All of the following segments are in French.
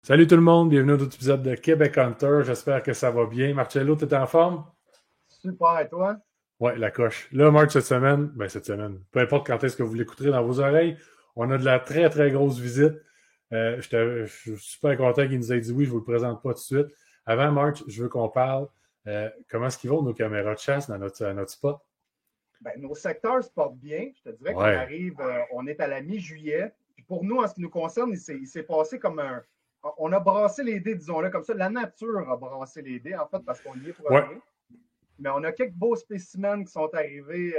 Salut tout le monde, bienvenue à un autre épisode de Québec Hunter. J'espère que ça va bien. Marcello, t'es en forme? Super, et toi? Ouais, la coche. Là, Marc, cette semaine, peu importe quand est-ce que vous l'écouterez dans vos oreilles, on a de la très, très grosse visite. Je suis super content qu'il nous ait dit oui, je vous le présente pas tout de suite. Avant, Marc, je veux qu'on parle comment est-ce qu'ils vont nos caméras de chasse dans notre spot? Ben, nos secteurs se portent bien. Je te dirais qu'on Ouais. arrive, on est à la mi-juillet. Puis pour nous, en ce qui nous concerne, il s'est passé comme un. On a brassé les dés, disons-le comme ça. La nature a brassé les dés, en fait, parce qu'on y est pour Ouais. rien. Mais on a quelques beaux spécimens qui sont arrivés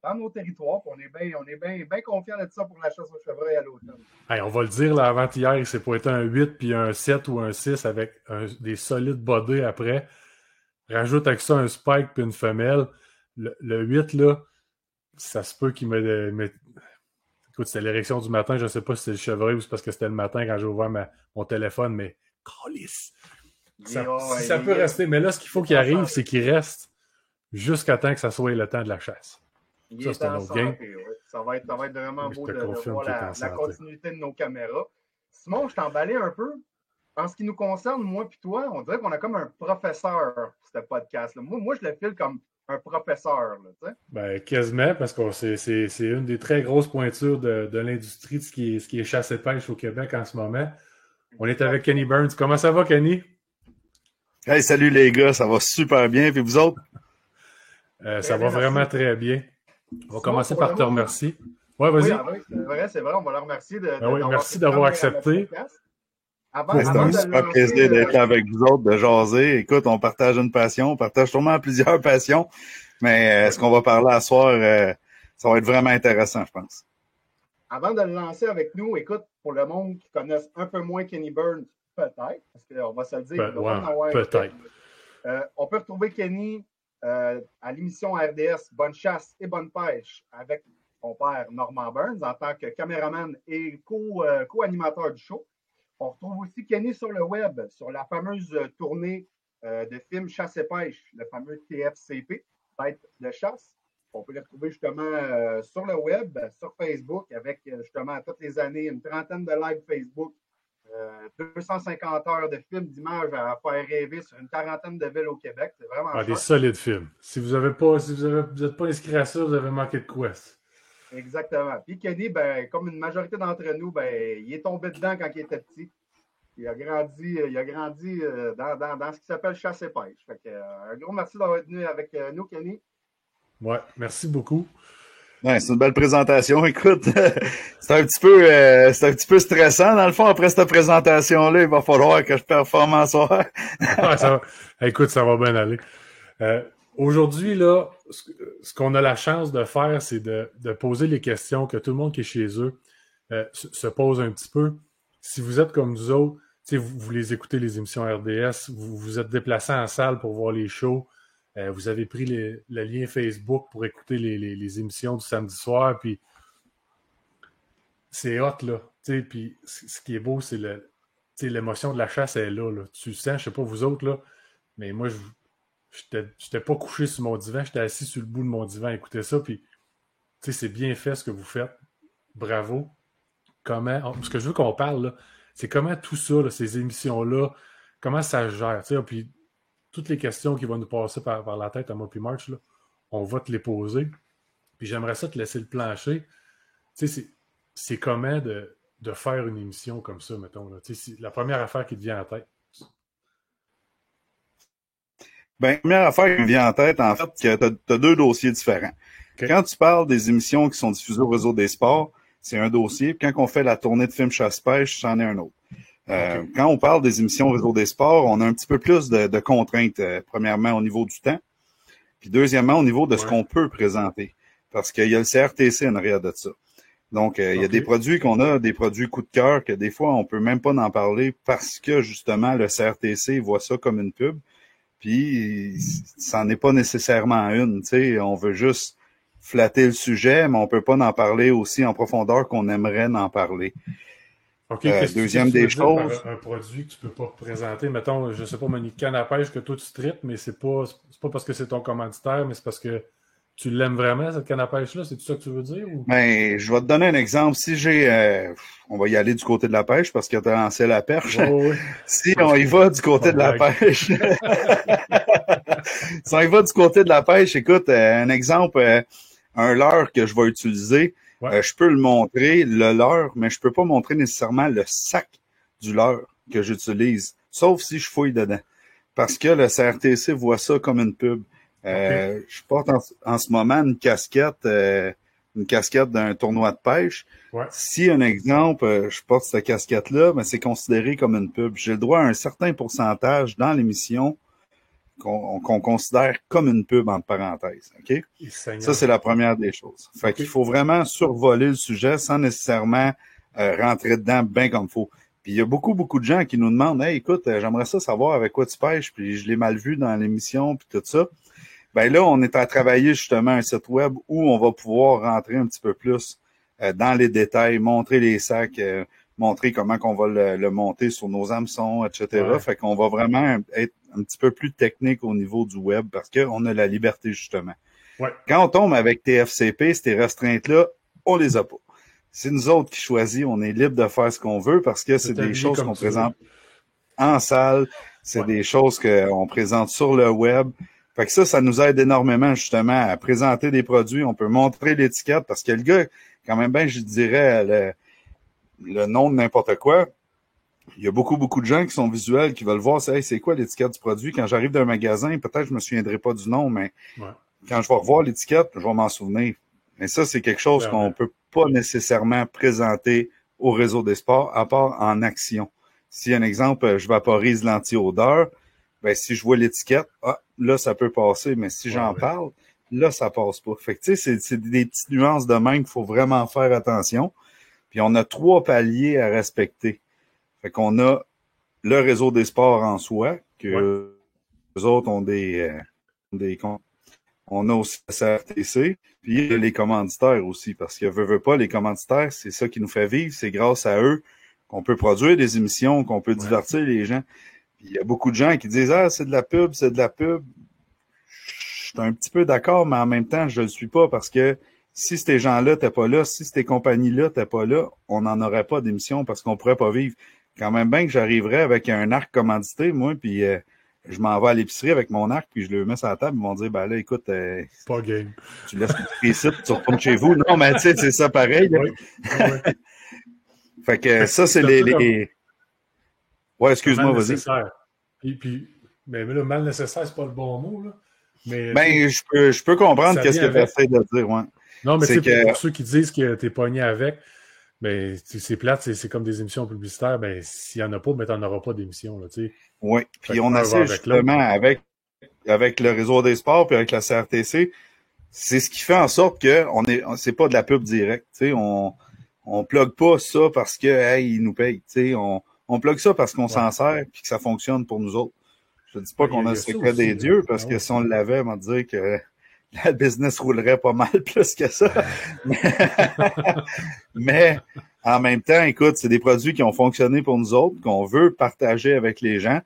dans nos territoires. Puis on est bien confiants de ça pour la chasse au chevreuil à l'automne. Hey, on va le dire, là, avant-hier, il s'est pointé un 8 puis un 7 ou un 6 avec des solides bodés après. Rajoute avec ça un spike puis une femelle. Le 8, là, ça se peut qu'il écoute, c'était l'érection du matin. Je ne sais pas si c'est le chevreuil ou c'est parce que c'était le matin quand j'ai ouvert mon téléphone, mais câlisse. Si ça peut rester. Mais là, ce qu'il faut qu'il arrive, c'est qu'il reste jusqu'à temps que ça soit le temps de la chasse. Il Ça, est c'est un en autre game. santé, oui. Ça va être vraiment Je beau te de confirme voir qu'il est en la santé. continuité de nos caméras. Simon, je t'emballais un peu. En ce qui nous concerne, moi et toi, on dirait qu'on a comme un professeur pour ce podcast-là. Moi, je le file comme un professeur. Là, tu sais. Ben, quasiment, parce que c'est une des très grosses pointures de l'industrie de ce qui est chasse et pêche au Québec en ce moment. On est avec Kenny Burns. Comment ça va, Kenny? Hey, salut les gars, ça va super bien. Puis vous autres? Ça Très va bien, merci. vraiment très bien. On va Simon, commencer pour le par te monde. remercier. Ouais, Oui, vas-y. ah oui, c'est vrai, on va le remercier Ben oui, d'avoir pris merci le temps de d'avoir venir à notre accepté. podcast. C'est Avant un de le super lancer, plaisir d'être là avec vous autres, de jaser. Écoute, on partage une passion, on partage sûrement plusieurs passions, mais oui, ce qu'on va parler à soir, ça va être vraiment intéressant, je pense. avant de le lancer avec nous, écoute, pour le monde qui connaisse un peu moins Kenny Burns, peut-être, parce qu'on va se le dire, il ne doit pas Ouais, en avoir fait. peut-être. On peut retrouver Kenny à l'émission RDS Bonne chasse et bonne pêche avec son père Normand Burns en tant que caméraman et co-animateur du show. On retrouve aussi Kenny sur le web, sur la fameuse tournée de films Chasse et pêche, le fameux TFCP, Tête de chasse. On peut le retrouver justement sur le web, sur Facebook, avec justement toutes les années une trentaine de lives Facebook, 250 heures de films, d'images à faire rêver sur une quarantaine de villes au Québec. C'est vraiment Ah, des chouette. solides films. Si vous n'êtes pas inscrit à ça, vous avez manqué de quoi? Exactement. Puis Kenny, ben, comme une majorité d'entre nous, ben, il est tombé dedans quand il était petit. Il a grandi dans ce qui s'appelle chasse et pêche. Fait que, un gros merci d'avoir été venu avec nous, Kenny. Ouais, merci beaucoup. Ouais, c'est une belle présentation. Écoute, c'est un petit peu stressant dans le fond après cette présentation-là. Il va falloir que je performe en soir. Ouais, écoute, ça va bien aller. Aujourd'hui, là, ce qu'on a la chance de faire, c'est de poser les questions que tout le monde qui est chez eux se pose un petit peu. Si vous êtes comme nous autres, vous les écoutez les émissions RDS, vous vous êtes déplacés en salle pour voir les shows, vous avez pris le lien Facebook pour écouter les émissions du samedi soir, puis c'est hot, là. Puis ce qui est beau, c'est l'émotion de la chasse, elle est là. Tu le sens, je sais pas vous autres, là, mais moi, j'étais pas couché sur mon divan, j'étais assis sur le bout de mon divan à écouter ça, puis c'est bien fait ce que vous faites. Bravo. Ce que je veux qu'on parle, là, c'est comment tout ça, là, ces émissions-là, comment ça se gère. Puis toutes les questions qui vont nous passer par la tête à moi puis March, là, on va te les poser. Puis j'aimerais ça te laisser le plancher. C'est comment de faire une émission comme ça, mettons. Là. C'est la première affaire qui te vient en tête. Ben, première affaire qui me vient en tête, en fait, que t'as deux dossiers différents. OK. Quand tu parles des émissions qui sont diffusées au réseau des sports, c'est un dossier. Puis quand on fait la tournée de films chasse-pêche, c'en est un autre. Okay. Quand on parle des émissions au réseau des sports, on a un petit peu plus de contraintes, premièrement au niveau du temps, puis deuxièmement au niveau de ce qu'on peut présenter. Parce qu'il y a le CRTC en arrière de ça. Donc, il y a des produits qu'on a, des produits coup de cœur, que des fois, on peut même pas en parler parce que, justement, le CRTC voit ça comme une pub. Puis, ça n'est pas nécessairement une, tu sais, on veut juste flatter le sujet, mais on peut pas en parler aussi en profondeur qu'on aimerait en parler. OK, Deuxième qu'est-ce que tu des veux dire choses. par un produit que tu peux pas présenter? Mettons, je sais pas, une canne à pêche que toi tu traites, mais c'est pas parce que c'est ton commanditaire, mais c'est parce que tu l'aimes vraiment, cette canne à pêche-là? C'est tout ça que tu veux dire? Ou? Ben, je vais te donner un exemple. Si on va y aller du côté de la pêche parce que tu as lancé la perche. Oui. Si on y va du côté de la pêche. Si on y va du côté de la pêche, écoute, un exemple, un leurre que je vais utiliser, je peux le montrer, le leurre, mais je peux pas montrer nécessairement le sac du leurre que j'utilise, sauf si je fouille dedans. Parce que le CRTC voit ça comme une pub. Je porte en ce moment une casquette d'un tournoi de pêche. Ouais. Si, un exemple, je porte cette casquette-là, ben, c'est considéré comme une pub. J'ai le droit à un certain pourcentage dans l'émission qu'on considère comme une pub entre parenthèses. OK? Ça, c'est la première des choses. Fait qu'il faut vraiment survoler le sujet sans nécessairement rentrer dedans bien comme il faut. Puis il y a beaucoup de gens qui nous demandent « Hey, écoute, j'aimerais ça savoir avec quoi tu pêches, puis je l'ai mal vu dans l'émission, puis tout ça. » Ben là, on est à travailler justement un site web où on va pouvoir rentrer un petit peu plus dans les détails, montrer les sacs, montrer comment qu'on va le monter sur nos hameçons, etc. Ouais. Fait qu'on va vraiment être un petit peu plus technique au niveau du web parce qu'on a la liberté justement. Ouais. Quand on tombe avec TFCP, ces restreintes-là, on les a pas. C'est nous autres qui choisissons, on est libre de faire ce qu'on veut parce que c'est des choses qu'on présente en salle, c'est des choses qu'on présente sur le web. Fait que ça nous aide énormément justement à présenter des produits. On peut montrer l'étiquette parce que le gars, quand même bien, je dirais le nom de n'importe quoi. Il y a beaucoup de gens qui sont visuels, qui veulent voir c'est quoi l'étiquette du produit. Quand j'arrive d'un magasin, peut-être je me souviendrai pas du nom, mais quand je vais revoir l'étiquette, je vais m'en souvenir. Mais ça, c'est quelque chose qu'on peut pas nécessairement présenter au réseau des sports, à part en action. Si, un exemple, je vaporise l'anti-odeur, ben si je vois l'étiquette, là, ça peut passer, mais si j'en parle, là, ça passe pas. Fait que, tu sais, c'est des petites nuances de même qu'il faut vraiment faire attention. Puis, on a 3 paliers à respecter. Fait qu'on a le réseau des sports en soi, que eux autres ont des comptes. On a aussi le CRTC, puis il y a les commanditaires aussi, parce que veut pas, les commanditaires, c'est ça qui nous fait vivre, c'est grâce à eux qu'on peut produire des émissions, qu'on peut divertir les gens. Puis il y a beaucoup de gens qui disent « Ah, c'est de la pub, c'est de la pub ». Je suis un petit peu d'accord, mais en même temps, je le suis pas, parce que si ces gens-là n'étaient pas là, si ces compagnies-là n'étaient pas là, on n'en aurait pas d'émission, parce qu'on pourrait pas vivre. Quand même bien que j'arriverais avec un arc commandité, moi, puis je m'en vais à l'épicerie avec mon arc, puis je le mets sur la table, ils vont dire, ben là, écoute, pas game. Tu laisses le ici, tu retournes chez vous. Non, mais tu sais, c'est ça pareil. Fait que ça, c'est les... Ouais, excuse-moi, vas-y. Mais là, mal nécessaire, c'est pas le bon mot, là. Mais, ben, je peux comprendre qu'est-ce que tu essaies de dire, ouais. Non, mais c'est pour ceux qui disent que t'es pogné avec, ben, c'est plate, c'est comme des émissions publicitaires, ben, s'il y en a pas, ben, t'en auras pas d'émissions, là, tu sais. Oui, puis on essaie justement avec le réseau des sports puis avec la CRTC, c'est ce qui fait en sorte que c'est pas de la pub directe, tu sais, on plug pas ça parce que hey, ils nous payent, tu sais, on plug ça parce qu'on s'en sert puis que ça fonctionne pour nous autres. Je dis pas qu'on a le secret des dieux parce que si on l'avait, on va dire que la business roulerait pas mal plus que ça. Mais en même temps, écoute, c'est des produits qui ont fonctionné pour nous autres, qu'on veut partager avec les gens.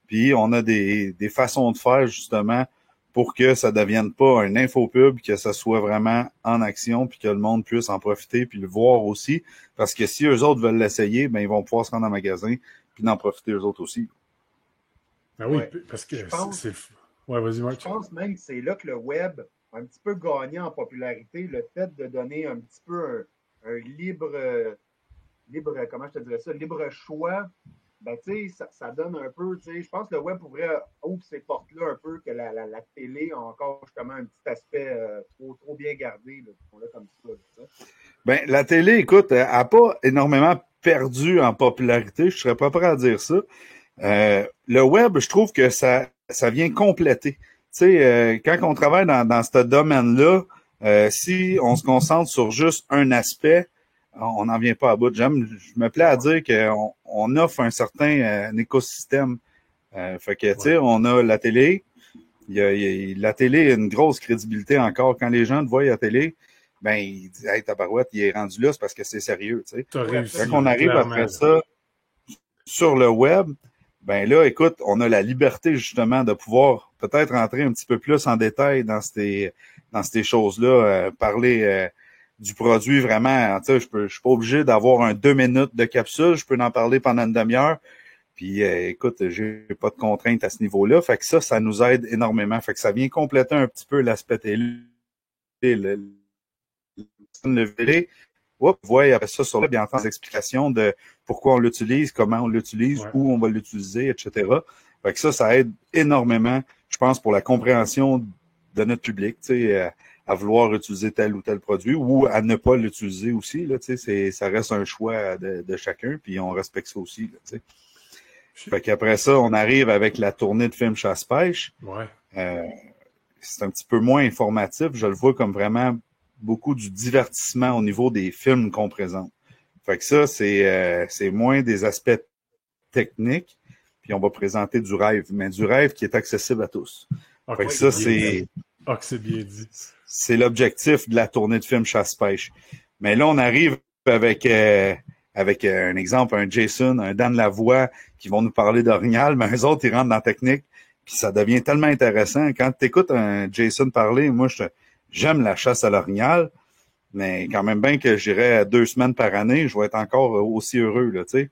Puis on a des façons de faire justement pour que ça devienne pas un infopub, que ça soit vraiment en action, puis que le monde puisse en profiter, puis le voir aussi. Parce que si eux autres veulent l'essayer, ben ils vont pouvoir se rendre en magasin, puis d'en profiter eux autres aussi. Ah oui, parce que c'est... Ouais, vas-y, Marc. Je pense même que c'est là que le web a un petit peu gagné en popularité, le fait de donner un petit peu un libre, comment je te dirais ça, libre choix. Ben, tu sais, ça donne un peu, tu sais, je pense que le web pourrait ouvrir ces portes-là un peu, que la télé a encore justement un petit aspect trop bien gardé, là, comme ça. Ben, la télé, écoute, elle n'a pas énormément perdu en popularité, je serais pas prêt à dire ça. Le web, je trouve que ça vient compléter. Tu sais, quand on travaille dans ce domaine-là, si on se concentre sur juste un aspect, on n'en vient pas à bout. Je me plais à dire qu'on offre un certain écosystème. Fait que, tu sais, on a la télé. La télé a une grosse crédibilité encore. Quand les gens te voient à la télé, ben, ils disent « Hey, tabarouette, il est rendu là, c'est parce que c'est sérieux. » Tu sais. Quand on arrive après ça sur le web, ben là, écoute, on a la liberté justement de pouvoir peut-être rentrer un petit peu plus en détail dans ces dans ces choses-là, parler du produit vraiment. Je suis pas obligé d'avoir un 2 minutes de capsule, je peux en parler pendant une demi-heure. Puis écoute, j'ai pas de contraintes à ce niveau-là. Fait que ça nous aide énormément. Fait que ça vient compléter un petit peu l'aspect télé, le levé. Vous voyez après ça sur là, bien entendu, des explications de pourquoi on l'utilise, comment on l'utilise, où on va l'utiliser, etc. Fait que ça aide énormément, je pense, pour la compréhension de notre public, à vouloir utiliser tel ou tel produit ou à ne pas l'utiliser aussi. Là, ça reste un choix de chacun, puis on respecte ça aussi. Là, fait qu'après ça, on arrive avec la tournée de films chasse-pêche. Ouais. C'est un petit peu moins informatif. Je le vois comme vraiment beaucoup du divertissement au niveau des films qu'on présente. Fait que ça, c'est moins des aspects techniques. Puis on va présenter du rêve, mais du rêve qui est accessible à tous. Okay, fait que ça, c'est bien dit. C'est l'objectif de la tournée de films chasse-pêche. Mais là, on arrive avec un exemple, un Jason, un Dan Lavoie, qui vont nous parler d'orignal, mais eux autres, ils rentrent dans la technique, puis ça devient tellement intéressant. Quand tu écoutes un Jason parler, moi, j'aime la chasse à l'orignal, mais quand même bien que j'irais 2 semaines par année, je vais être encore aussi heureux, là, tu sais.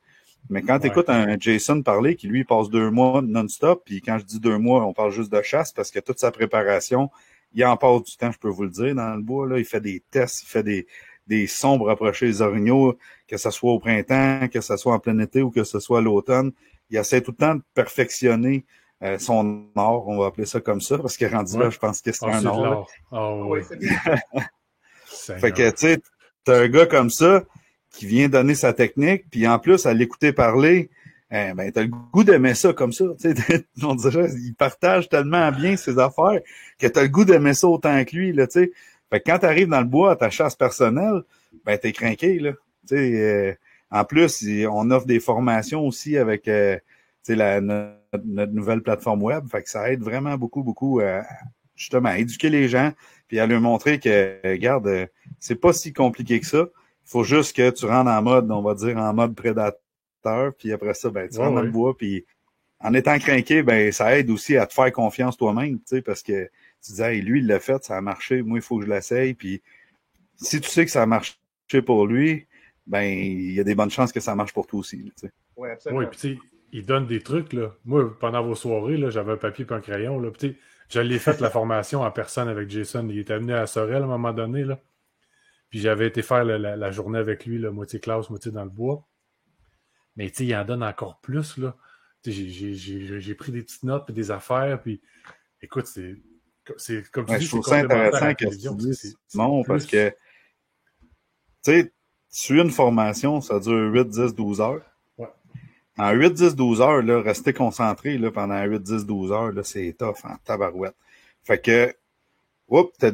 Mais quand tu écoutes un Jason parler, qui lui passe 2 mois non-stop, puis quand je dis 2 mois, on parle juste de chasse, parce que toute sa préparation, il en passe du temps, je peux vous le dire, dans le bois, là, il fait des tests, il fait des sons pour approcher les orignaux, que ce soit au printemps, que ce soit en plein été ou que ce soit à l'automne. Il essaie tout le temps de perfectionner son art, on va appeler ça comme ça, parce que rendu là, je pense que c'est un art. Oui, c'est bien. Fait que, tu sais, t'as un gars comme ça qui vient donner sa technique, puis en plus, à l'écouter parler, ben, t'as le goût d'aimer ça comme ça. Tu sais, on dirait, il partage tellement bien ses affaires que t'as le goût d'aimer ça autant que lui, là, tu sais. Fait que quand t'arrives dans le bois à ta chasse personnelle, ben, t'es craqué, là. Tu sais, en plus, on offre des formations aussi avec, tu sais, notre nouvelle plateforme web. Fait que ça aide vraiment beaucoup, justement, à éduquer les gens, puis à leur montrer que, regarde, c'est pas si compliqué que ça. Il faut juste que tu rentres en mode, on va dire, en mode prédateur, puis après ça, ben, tu rentres dans le bois, puis en étant craqué, ben, ça aide aussi à te faire confiance toi-même, tu sais, parce que tu dis, hey, lui, il l'a fait, ça a marché, moi, il faut que je l'essaye, puis si tu sais que ça a marché pour lui, ben, il y a des bonnes chances que ça marche pour toi aussi, tu sais. Oui, absolument. Oui, puis tu sais, il donne des trucs, là. Moi, pendant vos soirées, là, j'avais un papier et un crayon, là, puis tu sais, je l'ai fait la formation en personne avec Jason. Il était venu à Sorel à un moment donné, là. Puis j'avais été faire la journée avec lui, là, moitié classe, moitié dans le bois. Mais tu sais, il en donne encore plus, là. J'ai pris des petites notes et des affaires, puis écoute, c'est comme tu dis, je trouve ça intéressant que tu dises non, parce que tu sais, suivre une formation, ça dure 8, 10, 12 heures. Ouais. En 8, 10, 12 heures, là, rester concentré là, pendant 8, 10, 12 heures, là, c'est tough en tabarouette. Fait que t'as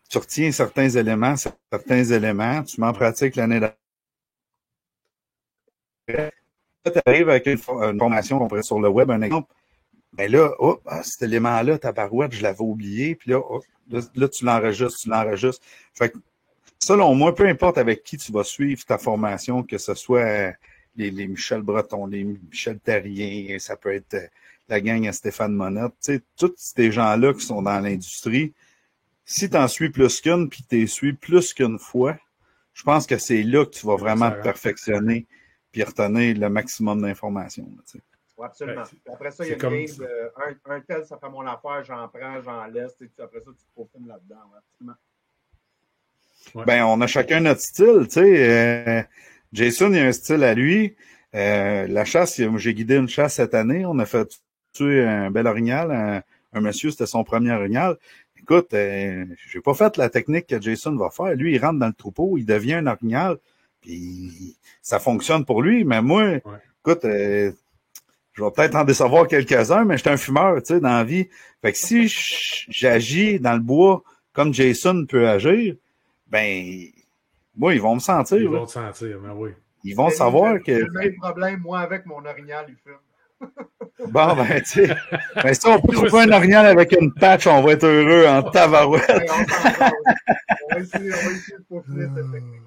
tu retiens certains éléments, tu m'en pratiques l'année d'après. Là, tu arrives avec une formation qu'on pourrait sur le web, un exemple. Ben là, cet élément-là, ta barouette, je l'avais oublié, puis là, tu l'enregistres. Fait que, selon moi, peu importe avec qui tu vas suivre ta formation, que ce soit les Michel Breton, les Michel Terrien, ça peut être la gang à Stéphane Monette, tu sais, tous ces gens-là qui sont dans l'industrie, si tu en suis plus qu'une, puis tu les suis plus qu'une fois, je pense que c'est là que tu vas vraiment te perfectionner puis retenir le maximum d'informations. Tu sais. Oui, absolument. Après ça, il y a une game de un tel, ça fait mon affaire, j'en prends, j'en laisse. Après ça, tu te profumes là-dedans. Absolument. Ouais. Ben, on a chacun notre style. Tu sais. Jason, il a un style à lui. La chasse, j'ai guidé une chasse cette année. On a fait tuer un bel orignal. Un monsieur, c'était son premier orignal. Écoute, j'ai pas fait la technique que Jason va faire. Lui, il rentre dans le troupeau, il devient un orignal, puis ça fonctionne pour lui. Mais moi, écoute, je vais peut-être en décevoir quelques-uns, mais j'étais un fumeur, tu sais, dans la vie. Fait que si j'agis dans le bois comme Jason peut agir, ben, moi, ils vont me sentir. Ils vont te sentir, mais oui. Ils vont savoir que... C'est le même problème, moi, avec mon orignal, il fume. Bon, ben, tu sais, ben, si on peut trouver un orignal avec une patch, on va être heureux en tabarouette. On va essayer de peaufiner cette technique.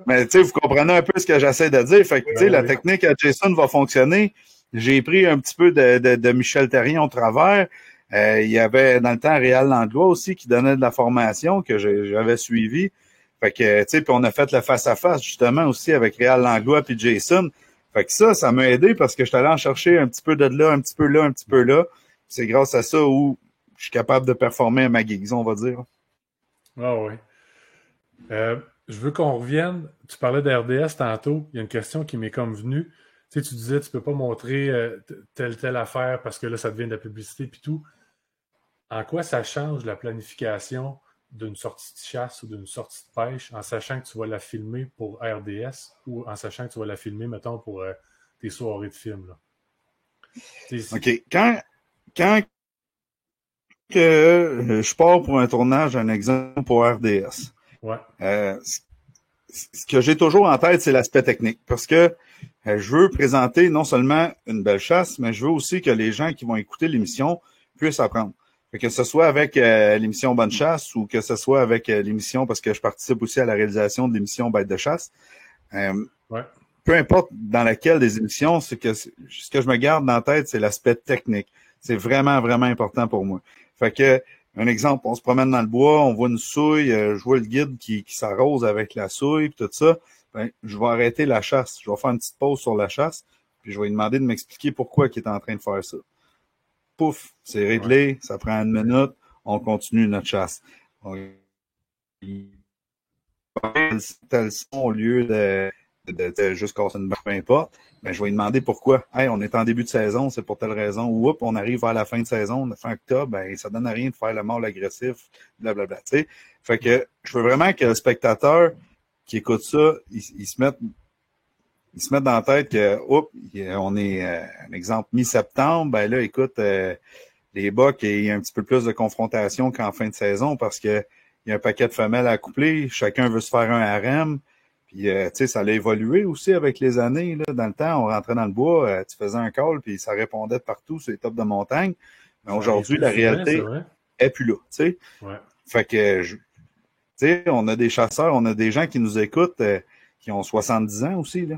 Mais, tu sais, vous comprenez un peu ce que j'essaie de dire. Fait que, tu sais, la technique à Jason va fonctionner. J'ai pris un petit peu de Michel Terrien au travers. Il y avait dans le temps Réal Langlois aussi qui donnait de la formation que j'avais suivi. Fait que, tu sais, puis on a fait le face-à-face justement aussi avec Réal Langlois puis Jason. Fait que ça m'a aidé parce que je suis allé en chercher un petit peu de là, un petit peu là, un petit peu là. C'est grâce à ça où je suis capable de performer à ma gigs, on va dire. Ah oui. Je veux qu'on revienne. Tu parlais de RDS tantôt. Il y a une question qui m'est comme venue. Tu sais, tu disais, tu peux pas montrer telle affaire parce que là, ça devient de la publicité puis tout. En quoi ça change la planification d'une sortie de chasse ou d'une sortie de pêche en sachant que tu vas la filmer pour RDS ou en sachant que tu vas la filmer, mettons, pour tes soirées de film, là? OK. Quand que je pars pour un tournage, un exemple pour RDS, Ouais. Ce que j'ai toujours en tête, c'est l'aspect technique. Parce que je veux présenter non seulement une belle chasse, mais je veux aussi que les gens qui vont écouter l'émission puissent apprendre. Que ce soit avec l'émission Bonne Chasse ou que ce soit avec l'émission, parce que je participe aussi à la réalisation de l'émission Bête de chasse. Ouais. Peu importe dans laquelle des émissions, ce que je me garde dans la tête, c'est l'aspect technique. C'est vraiment, vraiment important pour moi. Fait que, un exemple, on se promène dans le bois, on voit une souille, je vois le guide qui s'arrose avec la souille, puis tout ça. Ben, je vais arrêter la chasse. Je vais faire une petite pause sur la chasse, puis je vais lui demander de m'expliquer pourquoi il est en train de faire ça. Pouf, c'est réglé, ça prend une minute, on continue notre chasse. Tel son au lieu de juste casser une barre, peu importe, ben, je vais lui demander pourquoi. Hey, on est en début de saison, c'est pour telle raison. Ou on arrive vers la fin de saison, fin octobre, ben, ça donne à rien de faire le mâle agressif, blablabla. Tu sais? Fait que je veux vraiment que le spectateur qui écoute ça, il se mette dans la tête que, on est, un exemple, mi-septembre, ben là, écoute, les Bucks, il y a un petit peu plus de confrontation qu'en fin de saison parce que il y a un paquet de femelles à coupler, chacun veut se faire un harem. Puis, tu sais, ça a évolué aussi avec les années. Là. Dans le temps, on rentrait dans le bois, tu faisais un call, puis ça répondait de partout sur les tops de montagne. Mais aujourd'hui, la réalité est plus là, tu sais. Ouais. Fait que, tu sais, on a des chasseurs, on a des gens qui nous écoutent, qui ont 70 ans aussi, là.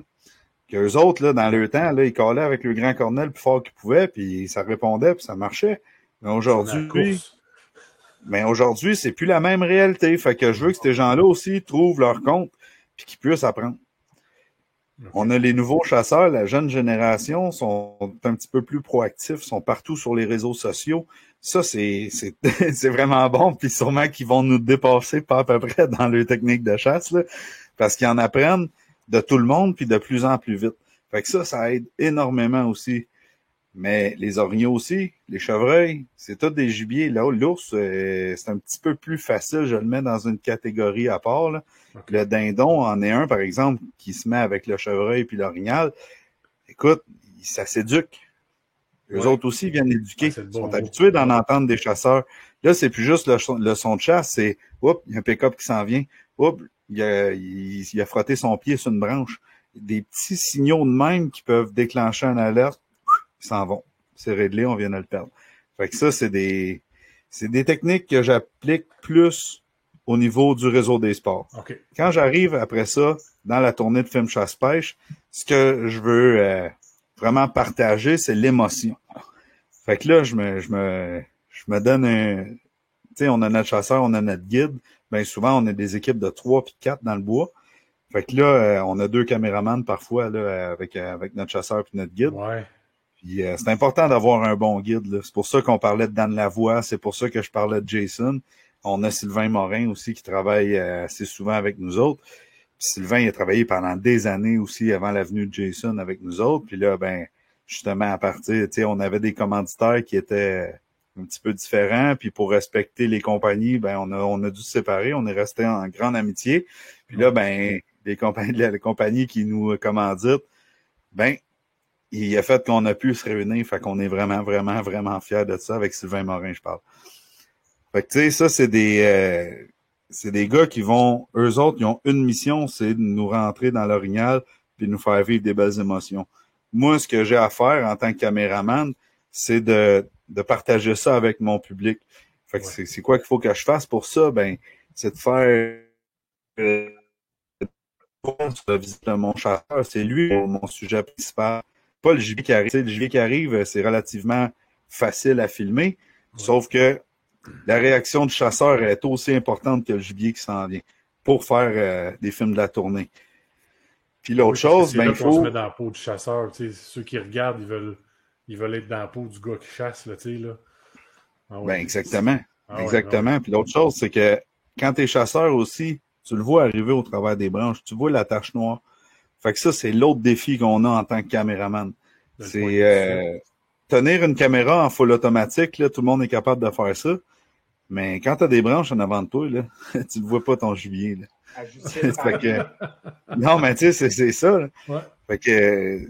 Qu'eux autres, là, dans leur temps, là, ils callaient avec le grand cornel le plus fort qu'ils pouvaient, puis ça répondait, puis ça marchait. Mais aujourd'hui, c'est plus la même réalité. Fait que je veux que ces gens-là aussi trouvent leur compte puis qu'ils puissent apprendre. Okay. On a les nouveaux chasseurs, la jeune génération, sont un petit peu plus proactifs, sont partout sur les réseaux sociaux. Ça, c'est vraiment bon, puis sûrement qu'ils vont nous dépasser pas à peu près dans leur technique de chasse, là, parce qu'ils en apprennent de tout le monde, puis de plus en plus vite. Fait que ça aide énormément aussi. Mais les orignaux aussi, les chevreuils, c'est tout des gibiers. Là, l'ours, c'est un petit peu plus facile. Je le mets dans une catégorie à part. Là. Okay. Le dindon en est un, par exemple, qui se met avec le chevreuil puis l'orignal. Écoute, ça s'éduque. Eux autres aussi viennent éduquer. Ils sont habitués d'en entendre des chasseurs. Là, c'est plus juste le son de chasse. C'est, oups, il y a un pick-up qui s'en vient. Oups, il a frotté son pied sur une branche. Des petits signaux de même qui peuvent déclencher une alerte. Ils s'en vont. C'est réglé, on vient de le perdre. Fait que ça, c'est des techniques que j'applique plus au niveau du réseau des sports. Okay. Quand j'arrive après ça, dans la tournée de film chasse-pêche, ce que je veux vraiment partager, c'est l'émotion. Fait que là, je me donne un... Tu sais, on a notre chasseur, on a notre guide. Bien souvent, on a des équipes de 3 puis 4 dans le bois. Fait que là, on a 2 caméramans parfois là, avec notre chasseur puis notre guide. Ouais. Puis c'est important d'avoir un bon guide. Là. C'est pour ça qu'on parlait de Dan Lavoie, c'est pour ça que je parlais de Jason. On a Sylvain Morin aussi qui travaille assez souvent avec nous autres. Puis Sylvain, il a travaillé pendant des années aussi avant la venue de Jason avec nous autres. Puis là, ben justement, à partir, tu sais, on avait des commanditaires qui étaient un petit peu différents. Puis pour respecter les compagnies, ben on a dû se séparer. On est resté en grande amitié. Puis là, ben les compagnies qui nous commanditent, ben il a fait qu'on a pu se réunir, fait qu'on est vraiment, vraiment, vraiment fiers de ça avec Sylvain Morin, je parle. Fait que tu sais, ça, c'est des gars qui vont, eux autres, ils ont une mission, c'est de nous rentrer dans l'orignal puis de nous faire vivre des belles émotions. Moi, ce que j'ai à faire en tant que caméraman, c'est de partager ça avec mon public. Fait que c'est quoi qu'il faut que je fasse pour ça? Ben, c'est de faire la visite de mon chasseur, c'est lui mon sujet principal. Pas le gibier qui arrive. Le gibier qui arrive, c'est relativement facile à filmer, Sauf que la réaction du chasseur est aussi importante que le gibier qui s'en vient pour faire des films de la tournée. Puis l'autre chose, ben, il faut... se met dans la peau du chasseur. Ceux qui regardent, ils veulent être dans la peau du gars qui chasse, là, tu sais, là. Ah ouais. Ben, exactement. Exactement. Ouais. Puis l'autre chose, c'est que quand tu es chasseur aussi, tu le vois arriver au travers des branches, tu vois la tache noire. Fait que ça, c'est l'autre défi qu'on a en tant que caméraman. C'est tenir une caméra en full automatique, là, tout le monde est capable de faire ça. Mais quand tu as des branches en avant de toi, là, tu ne vois pas ton gibier. Là. Fait que, non, mais tu sais, c'est ça. Là. Ouais. Fait que,